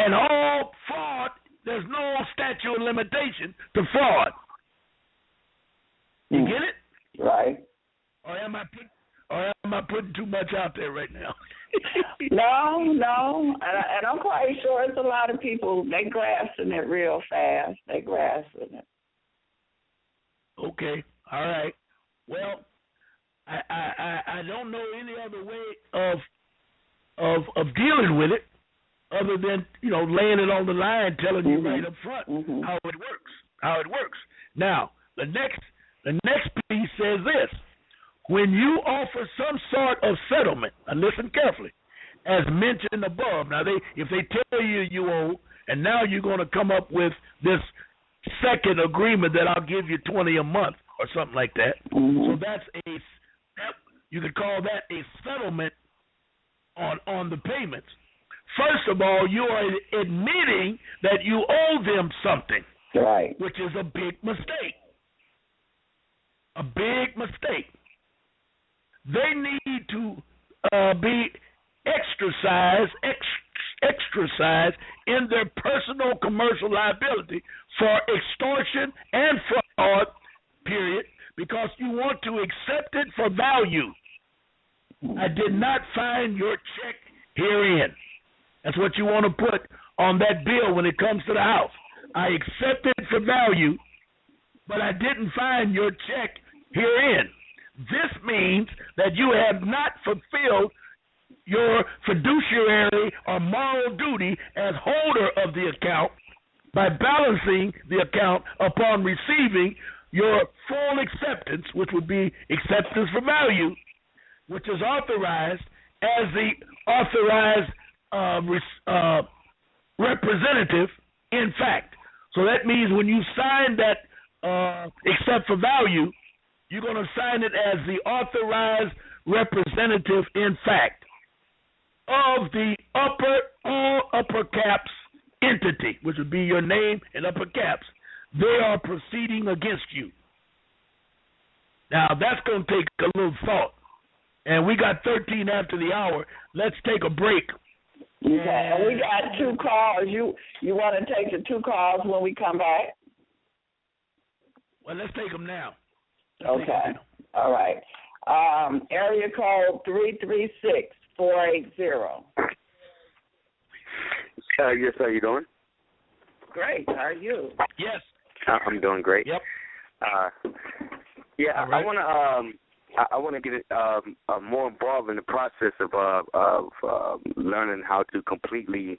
And all fraud, there's no statute of limitation to fraud. You get it? Right. Or am I putting too much out there right now? No, and I'm quite sure it's a lot of people, they grasping it real fast. They grasping it. Okay, all right. Well, I don't know any other way of dealing with it other than, laying it on the line, telling you right up front how it works. Now, the next piece says this. When you offer some sort of settlement, and listen carefully, as mentioned above. Now, if they tell you owe, and now you're going to come up with this second agreement that I'll give you $20 a month or something like that. So that's you could call that a settlement on the payments. First of all, you are admitting that you owe them something, right? Which is a big mistake. A big mistake. They need to be exercised in their personal commercial liability for extortion and fraud, period, because you want to accept it for value. I did not find your check herein. That's what you want to put on that bill when it comes to the house. I accept it for value, but I didn't find your check herein. This means that you have not fulfilled your fiduciary or moral duty as holder of the account by balancing the account upon receiving your full acceptance, which would be acceptance for value, which is authorized as the authorized representative in fact. So that means when you sign that accept for value, you're going to sign it as the authorized representative in fact of the all upper caps entity, which would be your name in upper caps. They are proceeding against you. Now, that's going to take a little thought. And we got 13 after the hour. Let's take a break. Okay. And we got 2 calls. You want to take the 2 calls when we come back? Well, let's take them now. Okay. All right. Area code 336-480. Yes, how you doing? Great. How are you? Yes. I'm doing great. Yep. Yeah, right. I want to get more involved in the process of learning how to completely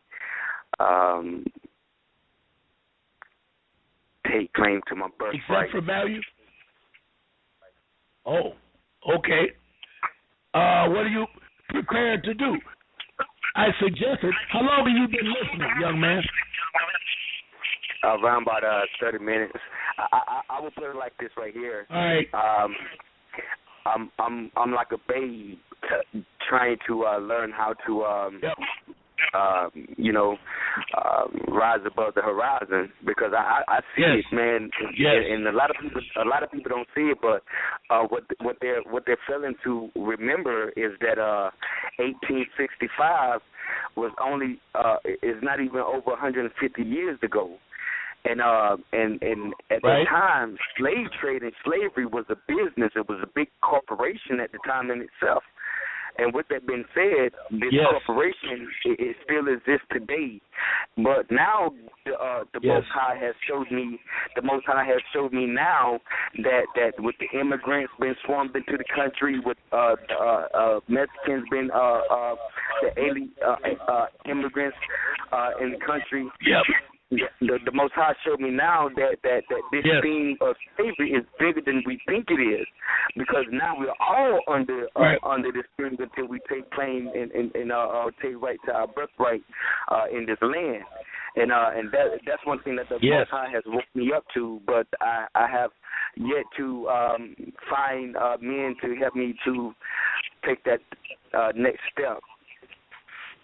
take claim to my birthright. Except for value? Oh, okay. What are you prepared to do? I suggested. How long have you been listening, young man? Around about 30 minutes. I will put it like this right here. All right. I'm like a babe trying to learn how to rise above the horizon, because I see it, man. And a lot of people don't see it, but what they're failing to remember is that 1865 was only is not even over 150 years ago. And at that time, slave trade and slavery was a business. It was a big corporation at the time in itself. And with that being said, this corporation it still exists today. But now the Most High has showed me. The Most High has showed me now that with the immigrants being swarmed into the country, with Mexicans being the alien immigrants in the country. Yep. The Most High showed me now that this thing of slavery is bigger than we think it is, because now we're all under this thing until we take claim and take right to our birthright in this land, and that's one thing that the Most High has woke me up to. But I have yet to find men to help me to take that next step.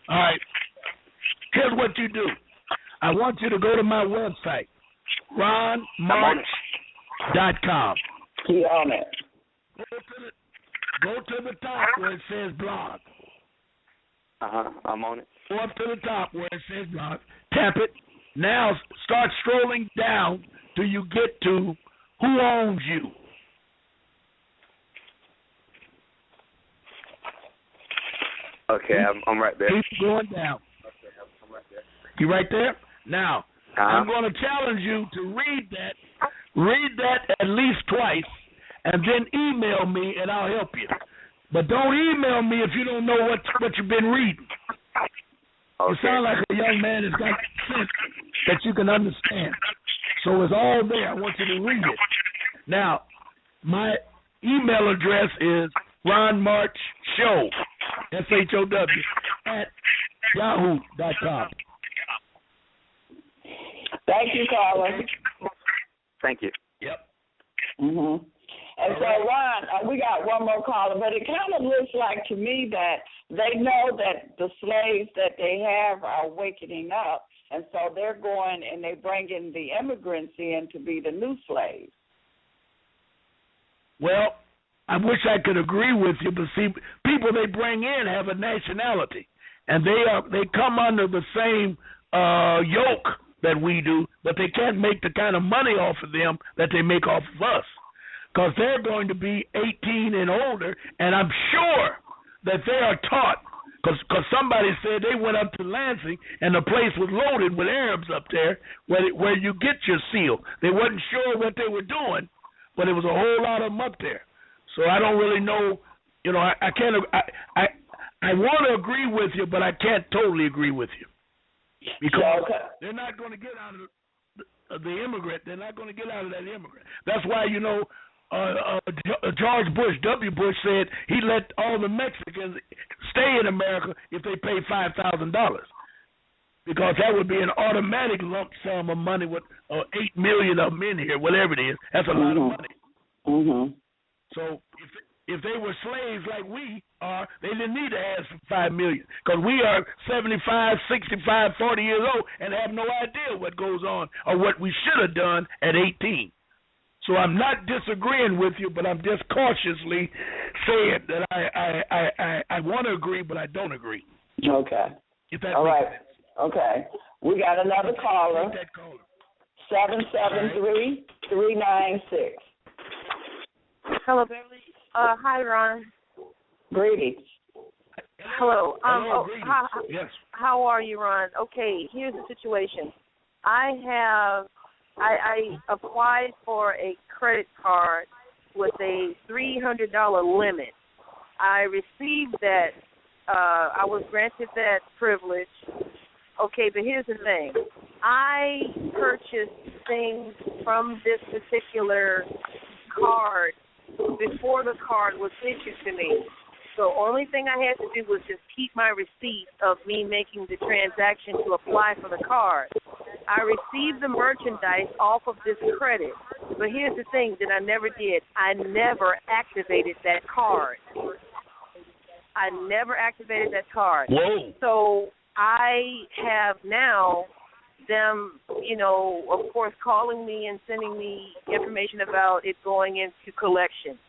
All right. Here's what you do. I want you to go to my website, ronmarch.com. Key on it. Go to the top where it says blog. I'm on it. Go up to the top where it says blog. Tap it. Now start scrolling down till you get to who owns you. Okay, I'm right there. Keep going down. You right there? Now, I'm going to challenge you to read that at least twice, and then email me, and I'll help you. But don't email me if you don't know what you've been reading. Okay. You sound like a young man that's got sense that you can understand. So it's all there. I want you to read it. Now, my email address is ronmarchshow, SHOW, @yahoo.com. Thank you, caller. Thank you. Yep. Mhm. And so, Ron, we got one more caller, but it kind of looks like to me that they know that the slaves that they have are wakening up, and so they're going and they're bringing the immigrants in to be the new slaves. Well, I wish I could agree with you, but see, people they bring in have a nationality, and they come under the same yoke that we do, but they can't make the kind of money off of them that they make off of us, because they're going to be 18 and older, and I'm sure that they are taught, because somebody said they went up to Lansing, and the place was loaded with Arabs up there where you get your seal. They wasn't sure what they were doing, but there was a whole lot of them up there. So I don't really know, I can't, I want to agree with you, but I can't totally agree with you. Because they're not going to get out of the immigrant. They're not going to get out of that immigrant. That's why, George Bush, W. Bush said he let all the Mexicans stay in America if they pay $5,000. Because that would be an automatic lump sum of money with 8 million of them in here, whatever it is. That's a lot of money. Mm-hmm. So if they were slaves like we are, they didn't need to ask for $5 million, because we are 75, 65, 40 years old and have no idea what goes on or what we should have done at 18. So I'm not disagreeing with you, but I'm just cautiously saying that I want to agree, but I don't agree. Okay. If that all makes right. sense. Okay. We got another caller. 773-396. Hello, Beverly. Hi, Ron. Greetings. Hello. Yes. How are you, Ron? Okay, here's the situation. I applied for a credit card with a $300 limit. I received that. I was granted that privilege. Okay, but here's the thing. I purchased things from this particular card before the card was issued to me. So only thing I had to do was just keep my receipt of me making the transaction to apply for the card. I received the merchandise off of this credit. But here's the thing that I never did. I never activated that card. Whoa. So I have now them, of course, calling me and sending me information about it going into collection.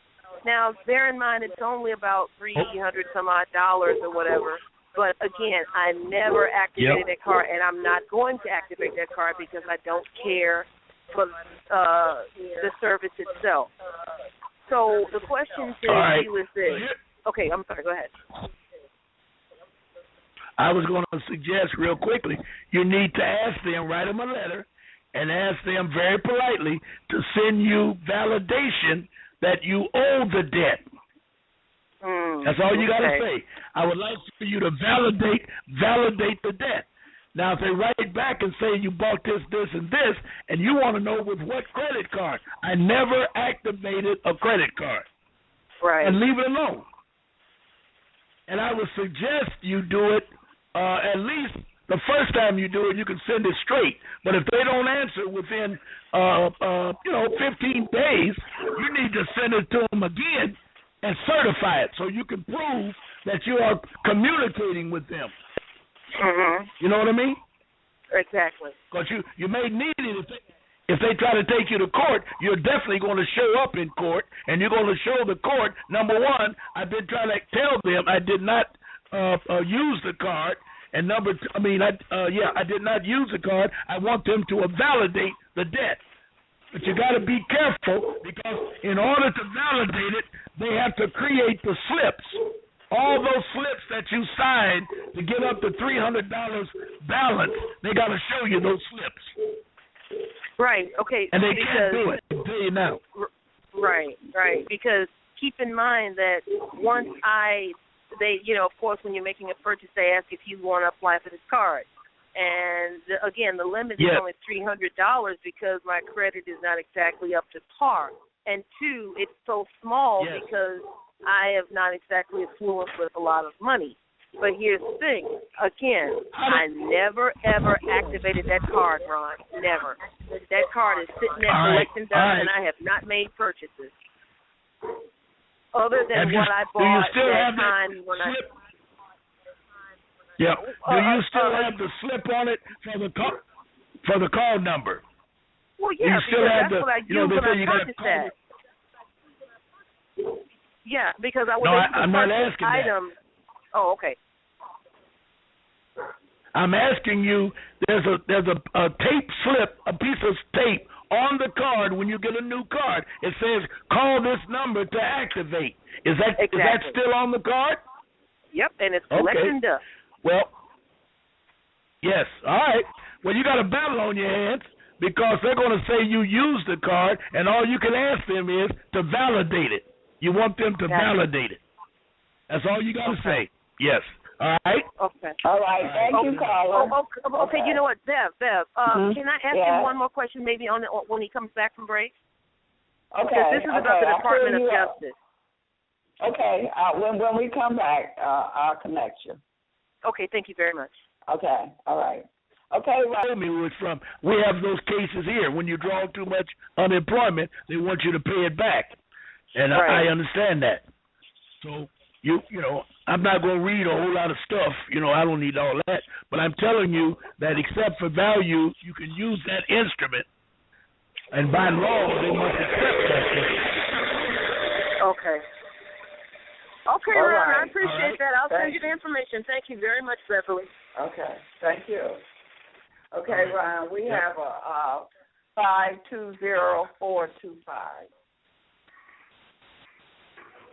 Now, bear in mind, it's only about $300 some odd or whatever. But again, I never activated that card, and I'm not going to activate that card because I don't care for the service itself. So the question to you is this. Okay, I'm sorry. Go ahead. I was going to suggest real quickly, you need to ask them, write them a letter, and ask them very politely to send you validation that you owe the debt. That's all you got to say. I would like for you to validate the debt. Now, if they write back and say you bought this, and this, and you want to know with what credit card, I never activated a credit card. Right. And leave it alone. And I would suggest you do it at least the first time you do it, you can send it straight. But if they don't answer within, 15 days, you need to send it to them again and certify it so you can prove that you are communicating with them. Mm-hmm. You know what I mean? Exactly. Because you may need it if they try to take you to court. You're definitely going to show up in court, and you're going to show the court, number one, I've been trying to tell them I did not use the card, and number two, I did not use the card. I want them to validate the debt. But you got to be careful, because in order to validate it, they have to create the slips. All those slips that you signed to get up to $300 balance, they got to show you those slips. Right. Okay. And they can't do it. I'll tell you now. Right. Because keep in mind that once of course, when you're making a purchase, they ask if you want to apply for this card. And again, the limit is only $300 because my credit is not exactly up to par. And two, it's so small because I have not exactly affluent with a lot of money. But here's the thing. Again, I never, ever activated that card, Ron. Never. That card is sitting there collecting dust, and I have not made purchases. Other than what I bought do you still that have time that when slip? Yeah. Do you still have the slip on it for the call number? Well, yeah, because that's what I used when I purchased that. Yeah, because I was able to I'm not purchase asking items. that. Oh, okay. I'm asking you. There's a tape slip, a piece of tape on the card when you get a new card. It says call this number to activate. Is that still on the card? Yep, and it's collecting dust. Well, yes. All right. Well, you got a battle on your hands because they're going to say you used the card, and all you can ask them is to validate it. You want them to validate it. That's all you got to say. Yes. All right? Okay. All right. Thank you, caller. Okay, you know what, Bev, can I ask you one more question maybe on when he comes back from break? Okay. Because this is about the Department of Justice. Okay. When we come back, I'll connect you. Okay, thank you very much. Okay. All right. Okay, right. We have those cases here. When you draw too much unemployment, they want you to pay it back. And I understand that. So, you know, I'm not going to read a whole lot of stuff. You know, I don't need all that. But I'm telling you that except for value, you can use that instrument. And by law, they must accept that instrument. Okay. Okay, Ron, right. I appreciate that. I'll send you the information. Thank you very much, Beverly. Okay, thank you. Okay, Ron, we have a 520425.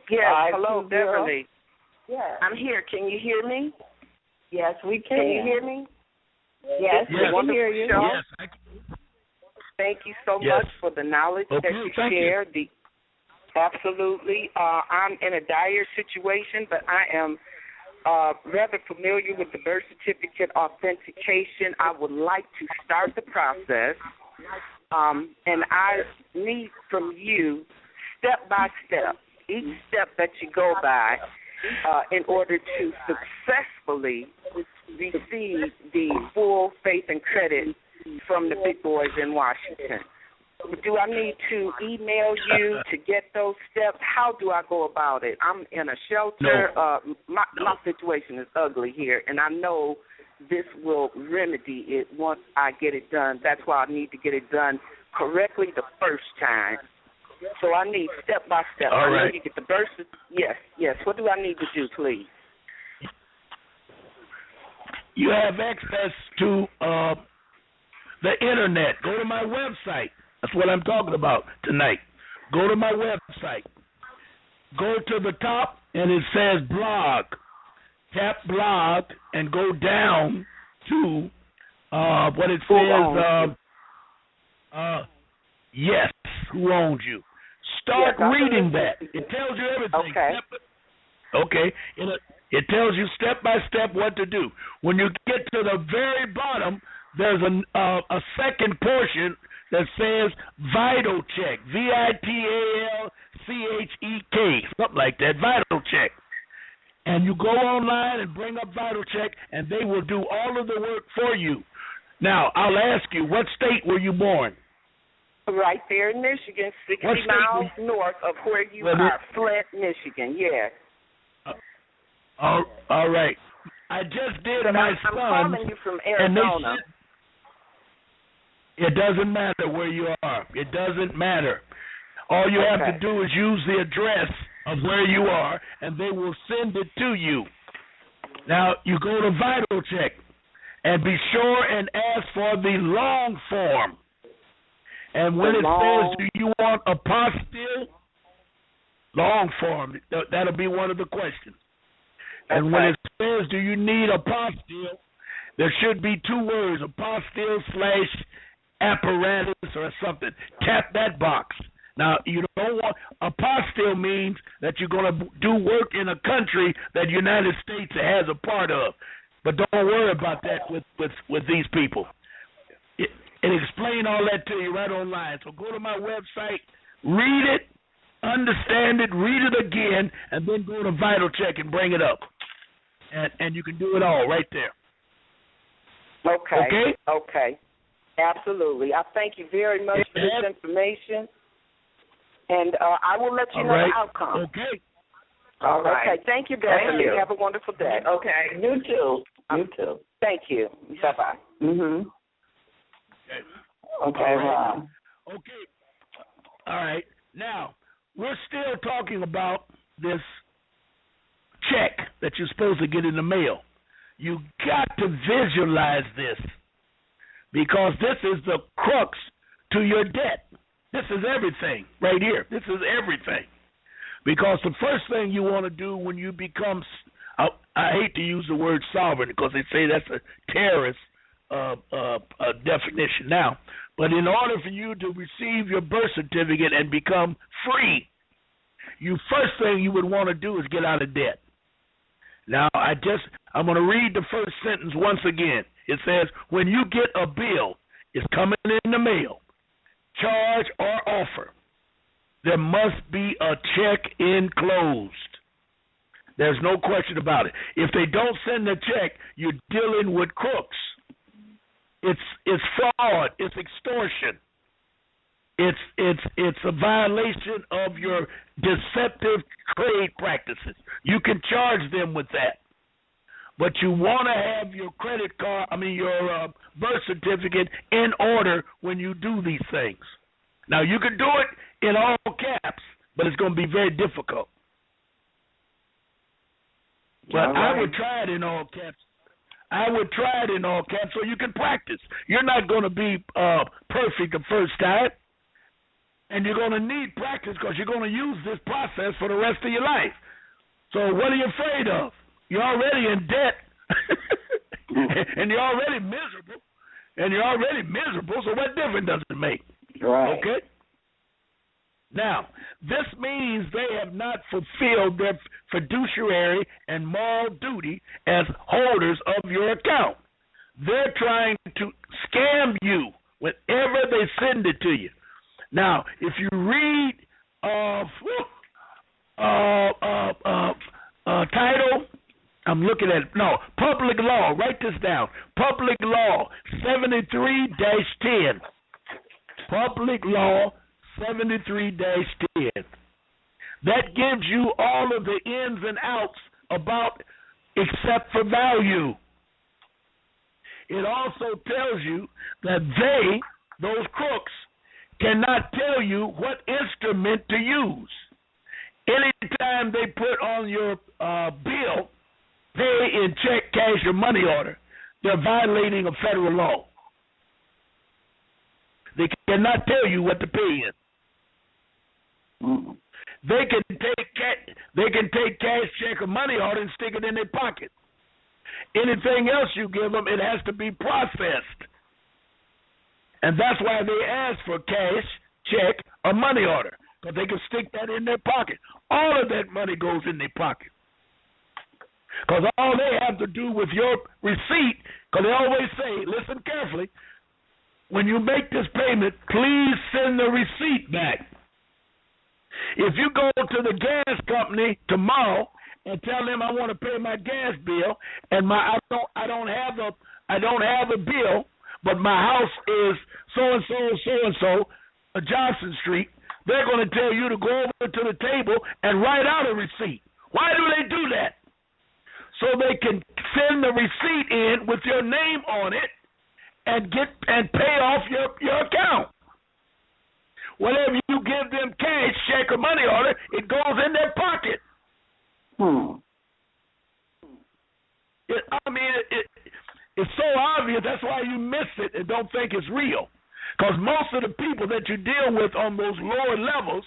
Yes, hello, Beverly. Yes. I'm here. Can you hear me? Yes, we can. Can you hear me? Yes, we can hear you. Yes, thank you so much for the knowledge that you shared. Absolutely. I'm in a dire situation, but I am rather familiar with the birth certificate authentication. I would like to start the process, and I need from you, step by step, each step that you go by, in order to successfully receive the full faith and credit from the big boys in Washington. Do I need to email you to get those steps? How do I go about it? I'm in a shelter. My situation is ugly here, and I know this will remedy it once I get it done. That's why I need to get it done correctly the first time. So I need step by step. All right. I need to get the birth. Yes. What do I need to do, please? You have access to the Internet. Go to my website. That's what I'm talking about tonight. Go to my website. Go to the top, and it says blog. Tap blog and go down to what it says. Yes, who owns you? Start reading that. It tells you everything. Okay. It tells you step by step what to do. When you get to the very bottom, there's a second portion that says Vital Check, VITALCHEK, something like that, Vital Check. And you go online and bring up Vital Check, and they will do all of the work for you. Now, I'll ask you, what state were you born? Right there in Michigan, 60 miles north of where you are, Flint, Michigan, yes. All right. I just did my son. I'm calling you from Arizona. It doesn't matter where you are. It doesn't matter. All you have to do is use the address of where you are, and they will send it to you. Now, you go to Vital Check, and be sure and ask for the long form. And when it says, do you want apostille? Long form. That'll be one of the questions. And when it says, do you need apostille, there should be two words, apostille/apparatus or something. Tap that box. Now, you don't want, apostille means that you're going to do work in a country that the United States has a part of. But don't worry about that with these people. It explain all that to you right online. So go to my website, read it, understand it, read it again, and then go to Vital Check and bring it up. And you can do it all right there. Okay. Absolutely. I thank you very much for this information. And I will let you know the outcome. Okay. All right. Okay. Thank you, Beverly. Thank you. Have a wonderful day. Okay. You too. You too. Thank you. Bye-bye. Mhm. Okay. Wow. Okay. All right. Now, we're still talking about this check that you're supposed to get in the mail. You got to visualize this because this is the crux to your debt. This is everything right here. This is everything. Because the first thing you want to do when you become, I hate to use the word sovereign because they say that's a terrorist definition now, but in order for you to receive your birth certificate and become free, first thing you would want to do is get out of debt. Now, I'm going to read the first sentence once again. It says, when you get a bill, it's coming in the mail, charge or offer, there must be a check enclosed. There's no question about it. If they don't send the check, you're dealing with crooks. It's fraud. It's extortion. It's a violation of your deceptive trade practices. You can charge them with that. But you want to have your your birth certificate in order when you do these things. Now, you can do it in all caps, but it's going to be very difficult. But I would try it in all caps. So you can practice. You're not going to be perfect the first time, and you're going to need practice because you're going to use this process for the rest of your life. So what are you afraid of? You're already in debt, and you're already miserable, so what difference does it make? Right. Okay? Now, this means they have not fulfilled their fiduciary and moral duty as holders of your account. They're trying to scam you whenever they send it to you. Now, if you read title, I'm looking at Public Law. Write this down. Public Law 73-10. Public Law 73-10. That gives you all of the ins and outs about except for value. It also tells you that those crooks, cannot tell you what instrument to use. Anytime they put on your bill, pay in check, cash, or money order, they're violating a federal law. They cannot tell you what to pay in. Mm-hmm. They can take cash, check, or money order and stick it in their pocket. Anything else you give them, it has to be processed. And that's why they ask for cash, check, or money order, because they can stick that in their pocket. All of that money goes in their pocket. Because all they have to do with your receipt, because they always say, listen carefully, when you make this payment, please send the receipt back. If you go to the gas company tomorrow and tell them I want to pay my gas bill and I don't have a bill, but my house is so and so, Johnson Street, they're going to tell you to go over to the table and write out a receipt. Why do they do that? So they can send the receipt in with your name on it and pay off your account. Whatever you give them cash, check, or money order, it goes in their pocket. It's so obvious. That's why you miss it and don't think it's real. Because most of the people that you deal with on those lower levels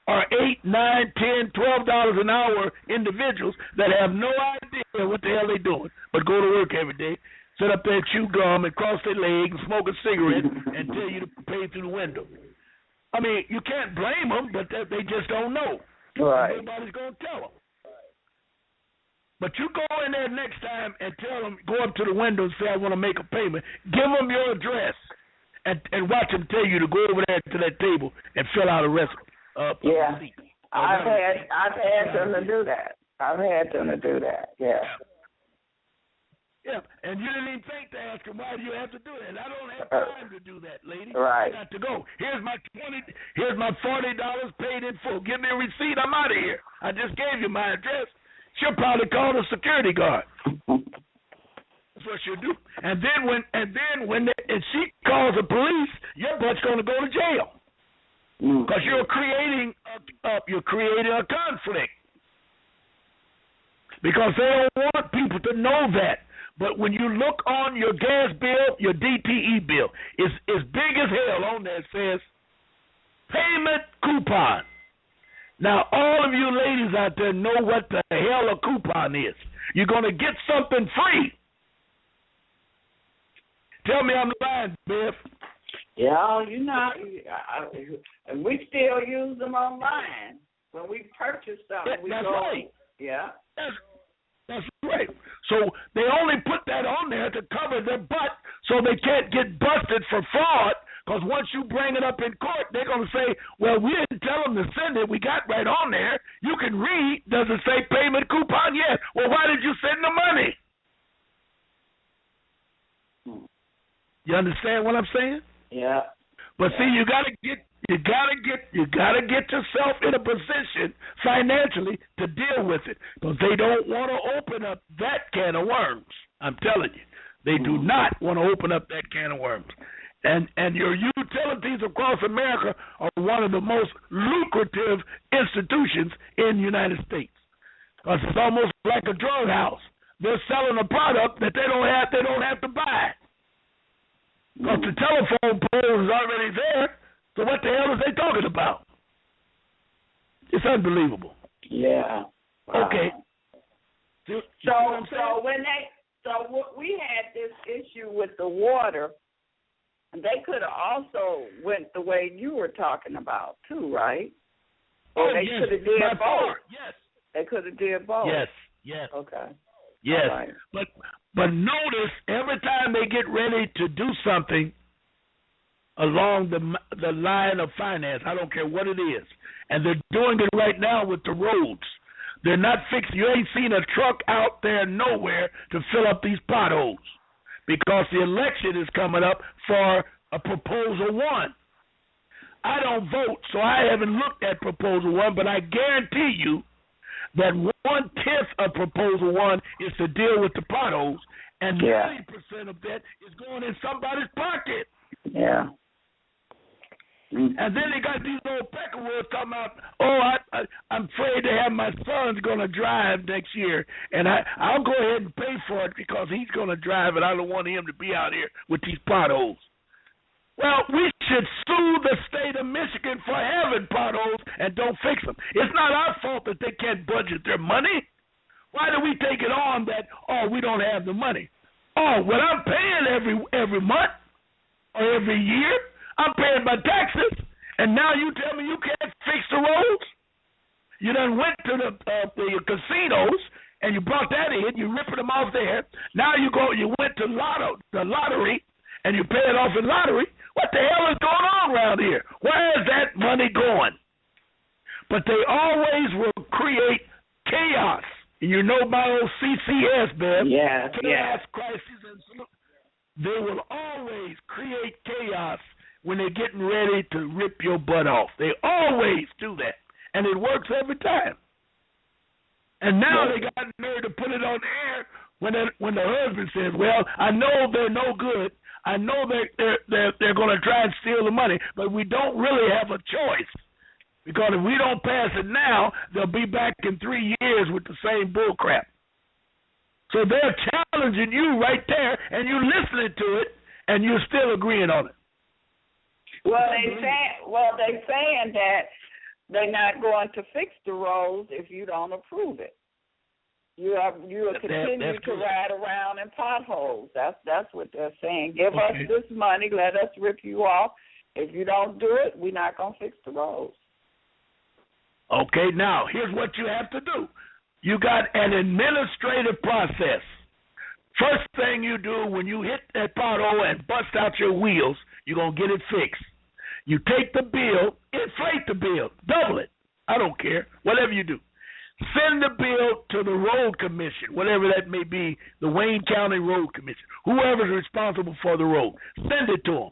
are $8, $9, $10, $12 an hour individuals that have no idea what the hell they're doing, but go to work every day, sit up there and chew gum and cross their legs and smoke a cigarette and tell you to pay through the window. I mean, you can't blame them, but they just don't know. Right. Nobody's going to tell them. But you go in there next time and tell them, go up to the window and say, I want to make a payment. Give them your address and watch them tell you to go over there to that table and fill out a receipt. Yeah. I've had them to do that. Yeah. Yeah, and you didn't even think to ask him why do you have to do that. And I don't have time to do that, lady. Right. I got to go. Here's my $40 paid in full. Give me a receipt. I'm out of here. I just gave you my address. She'll probably call the security guard. That's what she'll do. And then when she calls the police, your butt's gonna go to jail because you're creating a conflict. Because they don't want people to know that. But when you look on your gas bill, your DTE bill, it's big as hell on there. It says payment coupon. Now, all of you ladies out there know what the hell a coupon is. You're going to get something free. Tell me I'm lying, Biff. Yeah, you know, and we still use them online. When we purchase something, we that's go. Right. Yeah. That's right. So they only put that on there to cover their butt so they can't get busted for fraud, because once you bring it up in court, they're going to say, well, we didn't tell them to send it. We got right on there. You can read. Does it say payment coupon? Yes. Well, why did you send the money? You understand what I'm saying? Yeah. But see, you gotta get yourself in a position financially to deal with it, because they don't want to open up that can of worms. I'm telling you, they do not want to open up that can of worms. And your utilities across America are one of the most lucrative institutions in the United States, because it's almost like a drug house. They're selling a product that they don't have to buy, because the telephone pole is already there. So what the hell is they talking about? It's unbelievable. Yeah. Wow. Okay. So we had this issue with the water, and they could have also went the way you were talking about too, right? Or they could have did both. Yes. They could have did both. Yes. Okay. Yes. Right. But notice every time they get ready to do something along the line of finance, I don't care what it is, and they're doing it right now with the roads. They're not fixing. You ain't seen a truck out there nowhere to fill up these potholes, because the election is coming up for a Proposal 1. I don't vote, so I haven't looked at Proposal 1, but I guarantee you that 1/10 of Proposal 1 is to deal with the potholes, and 90% of that is going in somebody's pocket. Yeah. And then they got these old peckerwoods talking about, I'm afraid to have my son's going to drive next year, and I'll go ahead and pay for it because he's going to drive, and I don't want him to be out here with these potholes. Well, we should sue the state of Michigan for having potholes and don't fix them. It's not our fault that they can't budget their money. Why do we take it on that, we don't have the money? What I'm paying every month or every year, I'm paying my taxes, and now you tell me you can't fix the roads? You done went to the casinos, and you brought that in, you ripping them off there. Now you went to the lottery, and you pay it off in lottery. What the hell is going on around here? Where is that money going? But they always will create chaos. And you know my old CCS, Bev. Yeah. Chaos, crisis, and solution. They will always create chaos when they're getting ready to rip your butt off. They always do that. And it works every time. And now they got nerve to put it on the air when the husband says, well, I know they're no good. I know they're going to try and steal the money, but we don't really have a choice. Because if we don't pass it now, they'll be back in 3 years with the same bull crap. So they're challenging you right there, and you're listening to it, and you're still agreeing on it. Well, they're saying that they're not going to fix the roads if you don't approve it. You will continue to ride around in potholes. That's what they're saying. Give us this money, let us rip you off. If you don't do it, we're not going to fix the roads. Okay, now, here's what you have to do. You got an administrative process. First thing you do when you hit that pothole and bust out your wheels, you're going to get it fixed. You take the bill, inflate the bill, double it. I don't care, whatever you do. Send the bill to the road commission, whatever that may be, the Wayne County Road Commission, whoever's responsible for the road. Send it to them.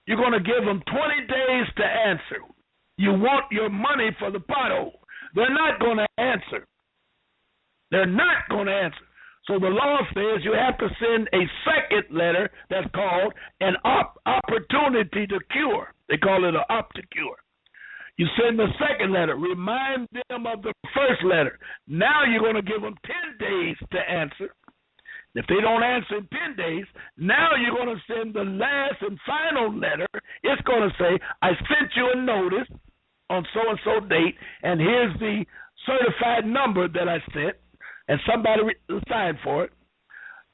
You're going to give them 20 days to answer. You want your money for the pothole. They're not going to answer. They're not going to answer. So the law says you have to send a second letter that's called an opportunity to cure. They call it an op-to-cure. You send the second letter. Remind them of the first letter. Now you're going to give them 10 days to answer. If they don't answer in 10 days, now you're going to send the last and final letter. It's going to say, I sent you a notice on so-and-so date, and here's the certified number that I sent, and somebody signed for it.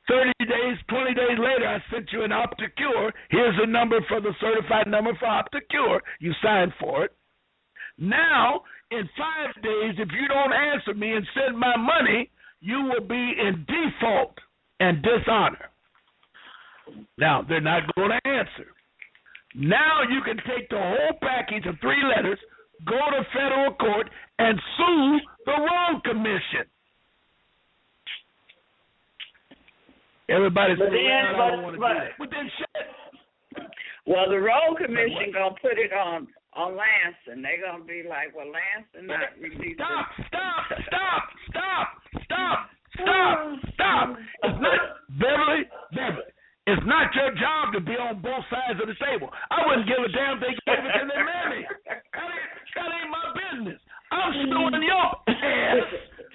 30 days, 20 days later, I sent you an op-to-cure. Here's the number for the certified number for op-to-cure. You signed for it. Now, in 5 days, if you don't answer me and send my money, you will be in default and dishonor. Now, they're not going to answer. Now you can take the whole package of 3 letters, go to federal court, and sue the road commission. Everybody's saying, I don't want to do that. But then shit. Well, the road commission going to put it on Lansing. They're going to be like, well, Lansing not releasing. Stop. It's not, Beverly, it's not your job to be on both sides of the table. I wouldn't give a damn if they gave it to their mammy. That ain't my business. I'm suing your ass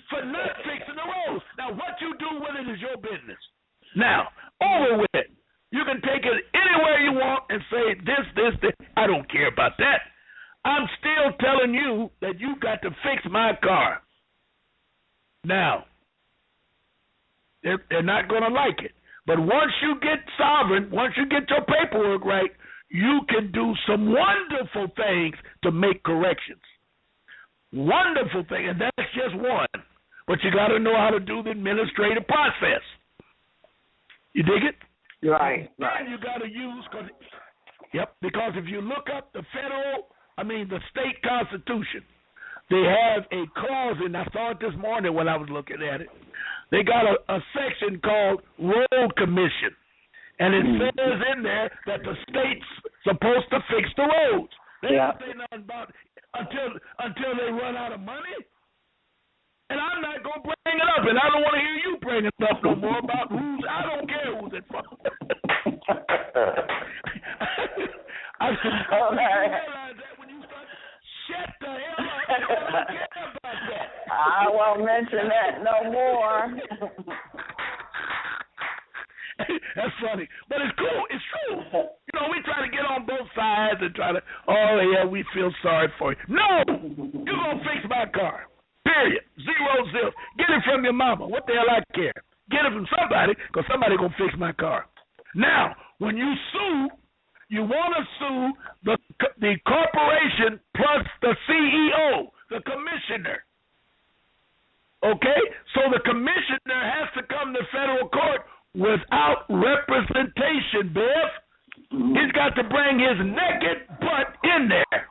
for not fixing the roads. Now, what you do with it is your business. Now, over with it. You can take it anywhere you want and say this. I don't care about that. I'm still telling you that you got to fix my car. Now, they're not going to like it. But once you get sovereign, once you get your paperwork right, you can do some wonderful things to make corrections. Wonderful thing, and that's just one. But you got to know how to do the administrative process. You dig it? Right. And you got to use, because if you look up the the state constitution, they have a clause, and I saw it this morning when I was looking at it. They got a section called Road Commission, and it says in there that the state's supposed to fix the roads. They don't say nothing about it until they run out of money. And I'm not going to bring it up, and I don't want to hear you bring it up no more about who's. I don't care who's at fault. I realize that when you start, shut the hell up. I don't care about that. I won't mention that no more. That's funny, but it's cool. It's true. You know, we try to get on both sides and try to, we feel sorry for you. No, you're going to fix my car. Period. 0. Get it from your mama. What the hell I care? Get it from somebody, because somebody going to fix my car. Now, when you sue, you want to sue the corporation plus the CEO, the commissioner. Okay? So the commissioner has to come to federal court without representation, Biff. He's got to bring his naked butt in there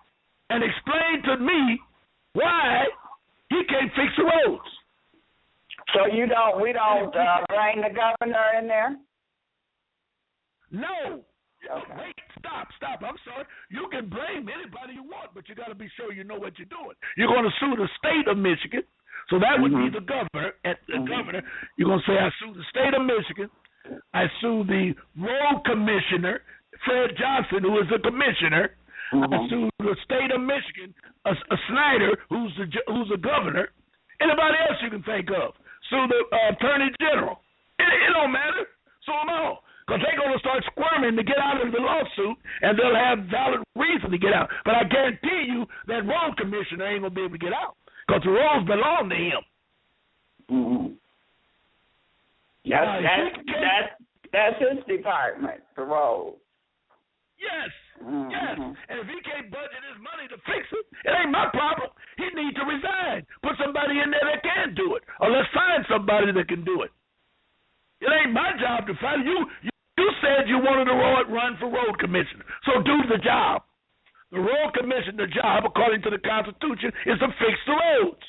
and explain to me why he can't fix the roads. So we don't bring the governor in there? No. Okay. Wait, stop. I'm sorry. You can blame anybody you want, but you got to be sure you know what you're doing. You're going to sue the state of Michigan, so that would be the governor. Governor, you're going to say, I sue the state of Michigan. I sue the road commissioner, Fred Johnson, who is the commissioner. I sue the state of Michigan, a Snyder, who's the governor. Anybody else you can think of. Sue the attorney general. It don't matter. Sue them all. Because they're going to start squirming to get out of the lawsuit, and they'll have valid reason to get out. But I guarantee you that road commissioner ain't going to be able to get out, because the roads belong to him. That's his department, the road. Yes. And if he can't budget his money to fix it, it ain't my problem. He needs to resign. Put somebody in there that can do it, or let's find somebody that can do it. It ain't my job to find you. You said you wanted to run for road commissioner, so do the job. The road commissioner job, according to the Constitution, is to fix the roads.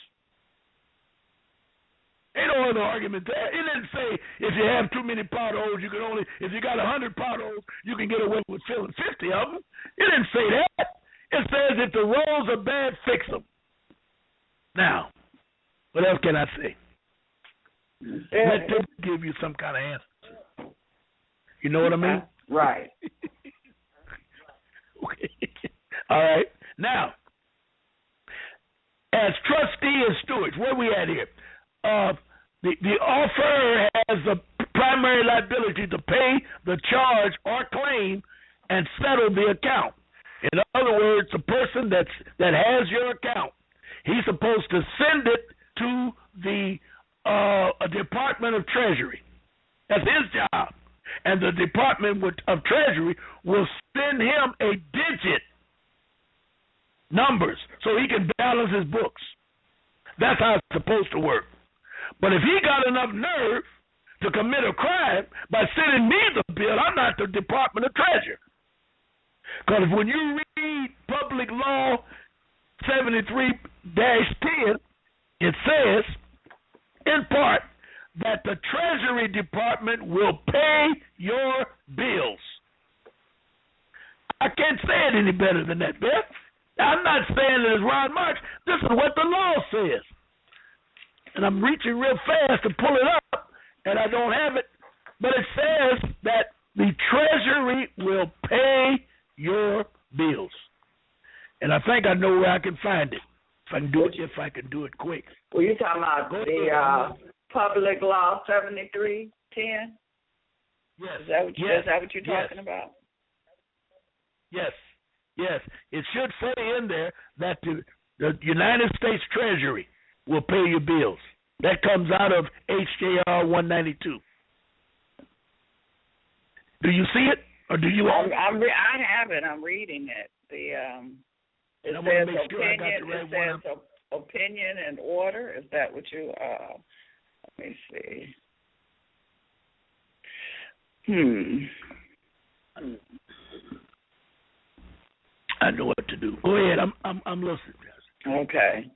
Ain't no other argument there. It didn't say if you have too many potholes, you can only, if you got 100 potholes, you can get away with filling 50 of them. It didn't say that. It says if the roads are bad, fix them. Now, what else can I say? Let them give you some kind of answer. You know what I mean? Right. Okay. All right. Now, as trustee and stewards, where we at here? The offerer has the primary liability to pay the charge or claim and settle the account. In other words, the person that has your account, he's supposed to send it to the Department of Treasury. That's his job. And the Department of Treasury will send him a digit numbers so he can balance his books. That's how it's supposed to work. But if he got enough nerve to commit a crime by sending me the bill, I'm not the Department of Treasury. Because when you read Public Law 73-10, it says, in part, that the Treasury Department will pay your bills. I can't say it any better than that, Beth. I'm not saying it as Ron March. This is what the law says. And I'm reaching real fast to pull it up, and I don't have it. But it says that the Treasury will pay your bills. And I think I know where I can find it. If I can do it quick. Well, you're talking about the Public Law 73-10? Yes. Is that what you're talking about? Yes. Yes. It should say in there that the United States Treasury will pay your bills. That comes out of HJR 192. Do you see it, or do you? I have it. I'm reading it. It says opinion. It says opinion and order. Is that what you? Let me see. I know what to do. Go ahead. I'm listening. Okay.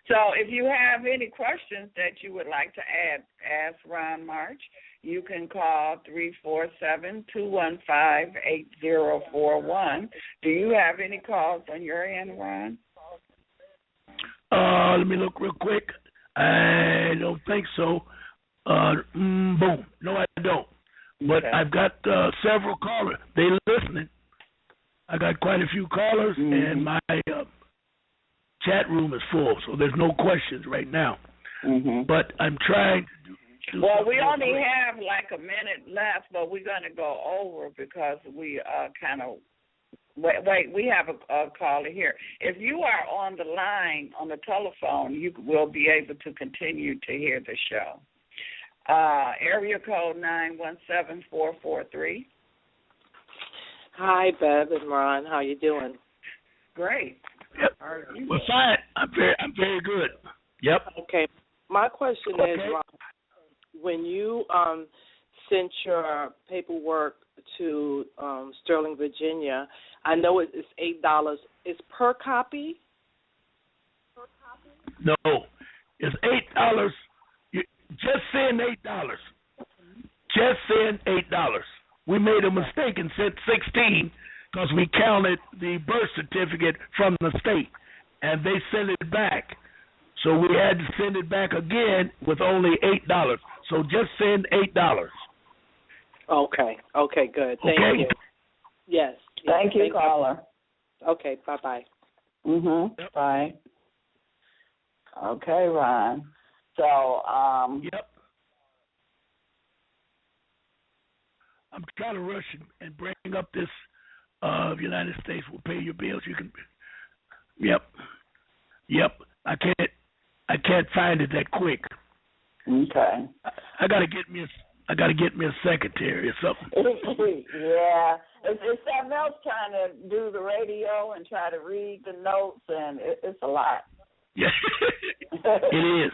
So if you have any questions that you would like to ask Ron March, you can call 347-215-8041. Do you have any calls on your end, Ron? Let me look real quick. I don't think so. Boom. No, I don't. But okay. I've got several callers. They're listening. I got quite a few callers, and my chat room is full, so there's no questions right now. But I'm trying to do well, we only have like a minute left, but we're going to go over because we kind of wait. We have a caller here. If you are on the line on the telephone, you will be able to continue to hear the show. Area code 917443. Hi, Bev and Ron. How you doing? Great. Yep. Well, fine. I'm very good. Yep. Okay. My question is, Ron, when you sent your paperwork to Sterling, Virginia, I know it's $8. It's per copy? No, it's $8. Just send $8. Just send $8. We made a mistake and sent 16 because we counted the birth certificate from the state, and they sent it back. So we had to send it back again with only $8. So just send $8. Okay. Okay, good. Thank you. Yes. Thank you, caller. Okay, bye-bye. Yep. Bye. Okay, Ron. So, Yep. I'm trying to rush and bring up this United States will pay your bills. You can. Yep. I can't find it that quick. Okay. I gotta get me a secretary or something. Yeah. It's something else trying to do the radio and try to read the notes, and it's a lot. Yeah. It is.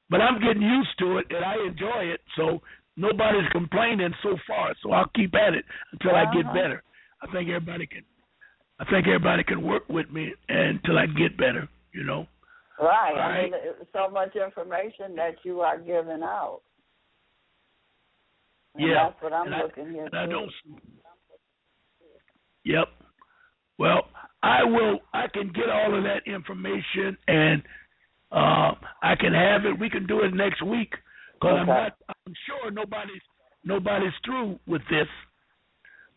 But I'm getting used to it, and I enjoy it, so nobody's complaining so far, so I'll keep at it until I get better. I think everybody can work with me until I get better, you know. Right. All right. I mean, so much information that you are giving out. And Yeah. that's what I'm looking here I too. don't. Yep. Well, I can get all of that information, and I can have it. We can do it next week, because I'm sure nobody's through with this.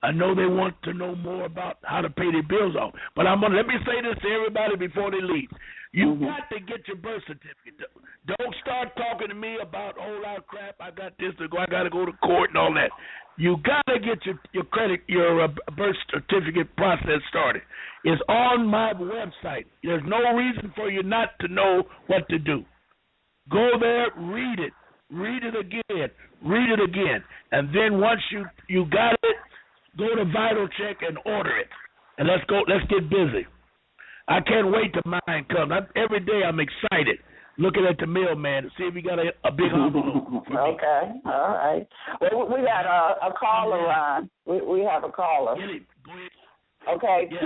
I know they want to know more about how to pay their bills off. But let me say this to everybody before they leave. You got to get your birth certificate. Don't start talking to me about a whole lot of crap. I got this to go. I got to go to court and all that. You got to get your birth certificate process started. It's on my website. There's no reason for you not to know what to do. Go there, read it again, and then once you got it, go to Vital Check and order it, and let's get busy. I can't wait till mine comes. Every day I'm excited looking at the mailman to see if he got a big envelope for me. Okay, all right. Well, we got a caller, Ron. We have a caller. Get it. Go ahead. Okay, Yes.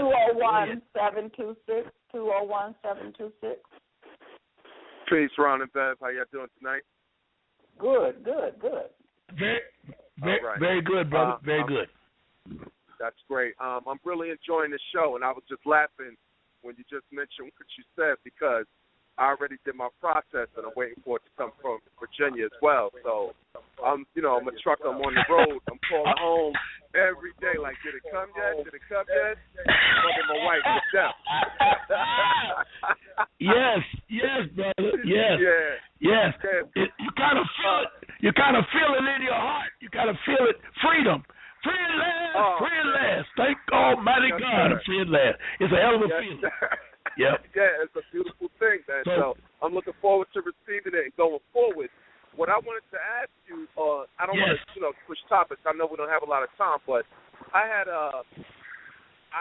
201-726, 201-726. Peace, Ron and Bev. How y'all doing tonight? Good. Very good, brother. Very good. That's great. I'm really enjoying the show, and I was just laughing when you just mentioned what you said, because I already did my process, and I'm waiting for it to come from Virginia as well. So I'm a trucker. I'm on the road. I'm calling home every day, like, did it come yet? I'm talking my wife to death. Yes, brother. Yes. Yeah. Yes. You kind of feel it. You kind of feel it in your heart. You kind of feel it. Freedom. Free at last. Free at last. Thank Almighty God. I'm free at last. It's a hell of a feeling. Yep. Yeah, it's a beautiful thing, man. So I'm looking forward to receiving it and going forward. What I wanted to ask you, I don't want to switch topics. I know we don't have a lot of time, but I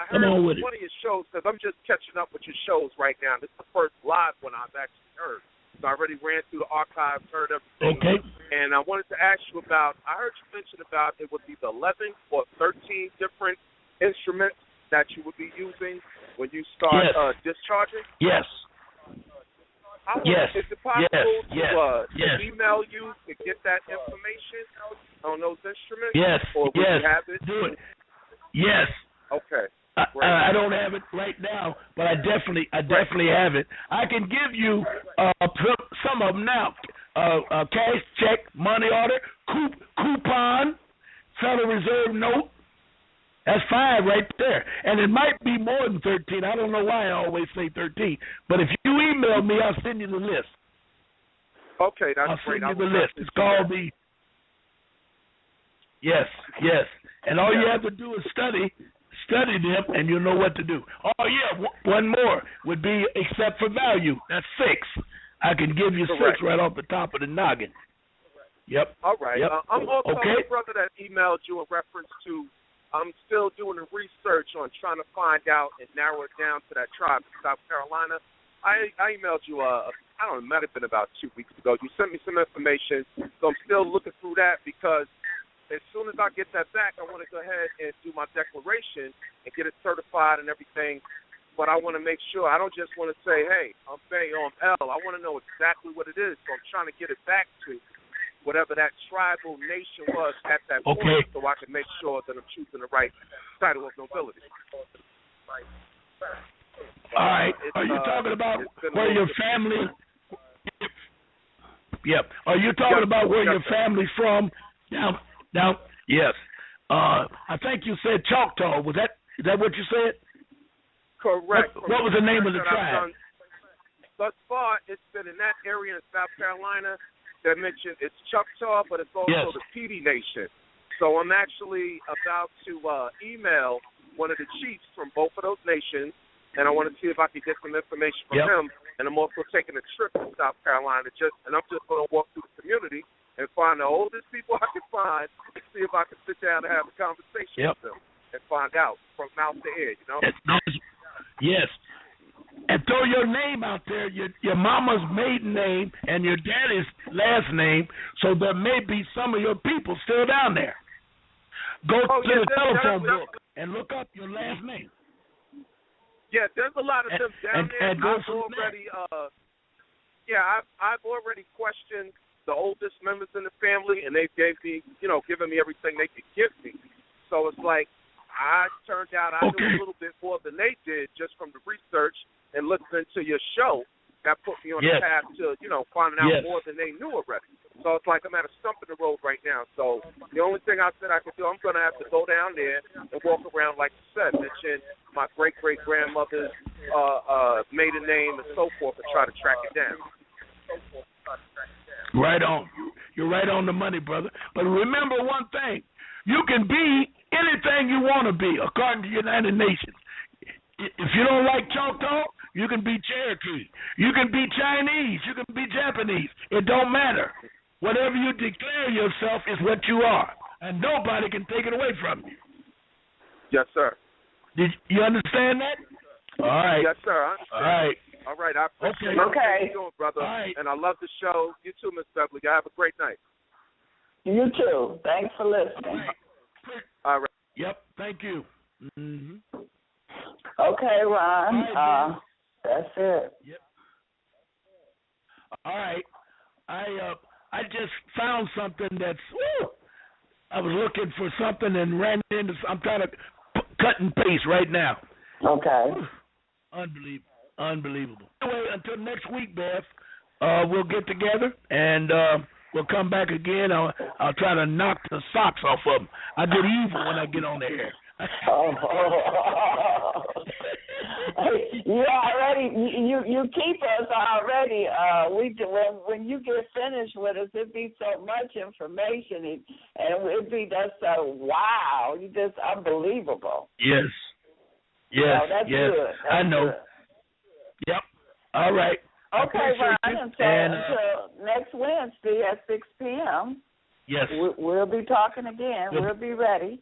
heard one of your shows, because I'm just catching up with your shows right now. This is the first live one I've actually heard. So I already ran through the archives, heard everything. Okay. And I wanted to ask you about, I heard you mention about it would be the 11 or 13 different instruments that you would be using when you start discharging? Yes. Is it possible to email you to get that information on those instruments? Yes. Or would you have it? Do it. Yes. Okay. I don't have it right now, but I definitely have it. I can give you some of them now. Cash, check, money order, coupon, Federal Reserve note. That's 5 right there. And it might be more than 13. I don't know why I always say 13. But if you email me, I'll send you the list. Okay, that's great. I'll send you the list. It's called the... Yes. And all you have to do is study them, and you'll know what to do. Oh, yeah, one more would be except for value. That's 6. I can give you 6 right off the top of the noggin. Yep. All right. Yep. I'm also a brother that emailed you in reference to, I'm still doing the research on trying to find out and narrow it down to that tribe in South Carolina. I emailed you, I don't know, it might have been about 2 weeks ago. You sent me some information, so I'm still looking through that, because as soon as I get that back, I want to go ahead and do my declaration and get it certified and everything. But I want to make sure, I don't just want to say, hey, I'm Bay on L. I want to know exactly what it is, so I'm trying to get it back to whatever that tribal nation was at that point, so I can make sure that I'm choosing the right title of nobility. All right. Are you talking about where your family... Yep. Are you talking about where your family's from? Now, yes. I think you said Choctaw. Is that what you said? Correct. What was the name of the tribe? Thus far, it's been in that area in South Carolina. They mentioned it's Choctaw, but it's also the Petey Nation. So I'm actually about to email one of the chiefs from both of those nations, and I want to see if I can get some information from him. And I'm also taking a trip to South Carolina, and I'm just going to walk through the community and find the oldest people I can find and see if I can sit down and have a conversation with them and find out from mouth to ear, you know? Yes. And throw your name out there, your mama's maiden name and your daddy's last name, so there may be some of your people still down there. Go to the telephone book and look up your last name. Yeah, there's a lot of them down there. I've already questioned the oldest members in the family, and they gave me, given me everything they could give me. So it's like I turned out I knew a little bit more than they did just from the research and listening to your show. That put me on the path to, finding out more than they knew already. So it's like I'm at a stump in the road right now. So the only thing I said I could do, I'm going to have to go down there and walk around, like you said, mention my great-great-grandmother's maiden name and so forth and try to track it down. Right on. You're right on the money, brother. But remember one thing. You can be anything you want to be, according to the United Nations. If you don't like Choctaw, you can be Cherokee. You can be Chinese. You can be Japanese. It don't matter. Whatever you declare yourself is what you are, and nobody can take it away from you. Yes, sir. Did you understand that? All right. Yes, sir. I understand. All right. I appreciate what you're doing, brother. Right. And I love the show. You too, Miss Beverly. Have a great night. You too. Thanks for listening. All right. Yep. Thank you. Mm-hmm. Okay, Ron. That's it. Yep. All right. I just found something that's. I was looking for something and ran into. I'm trying to cut and paste right now. Okay. Unbelievable. Anyway, until next week, Beth, we'll get together and we'll come back again. I'll try to knock the socks off of them. I get evil when I get on the air. You already you keep us already. When you get finished with us, it'd be so much information, and it'd be just so wow, you just unbelievable. Yes. Yes. That's yes. good. That's I know. Good. Yep. All right. Okay, Ryan. Until next Wednesday at 6 p.m. Yes. We'll be talking again. We'll be ready.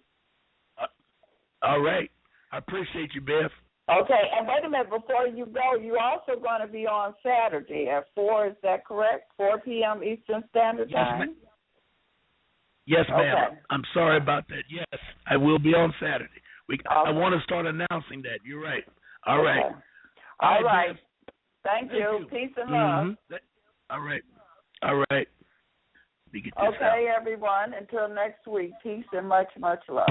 All right. I appreciate you, Beth. Okay, and wait a minute, before you go, you're also going to be on Saturday at 4, is that correct? 4 p.m. Eastern Standard Time? Yes, ma'am. Okay. I'm sorry about that. Yes, I will be on Saturday. I want to start announcing that. You're right. All right. All right. Thank you. Peace and love. Mm-hmm. All right. All right. Okay, everyone. Until next week, peace and much, much love.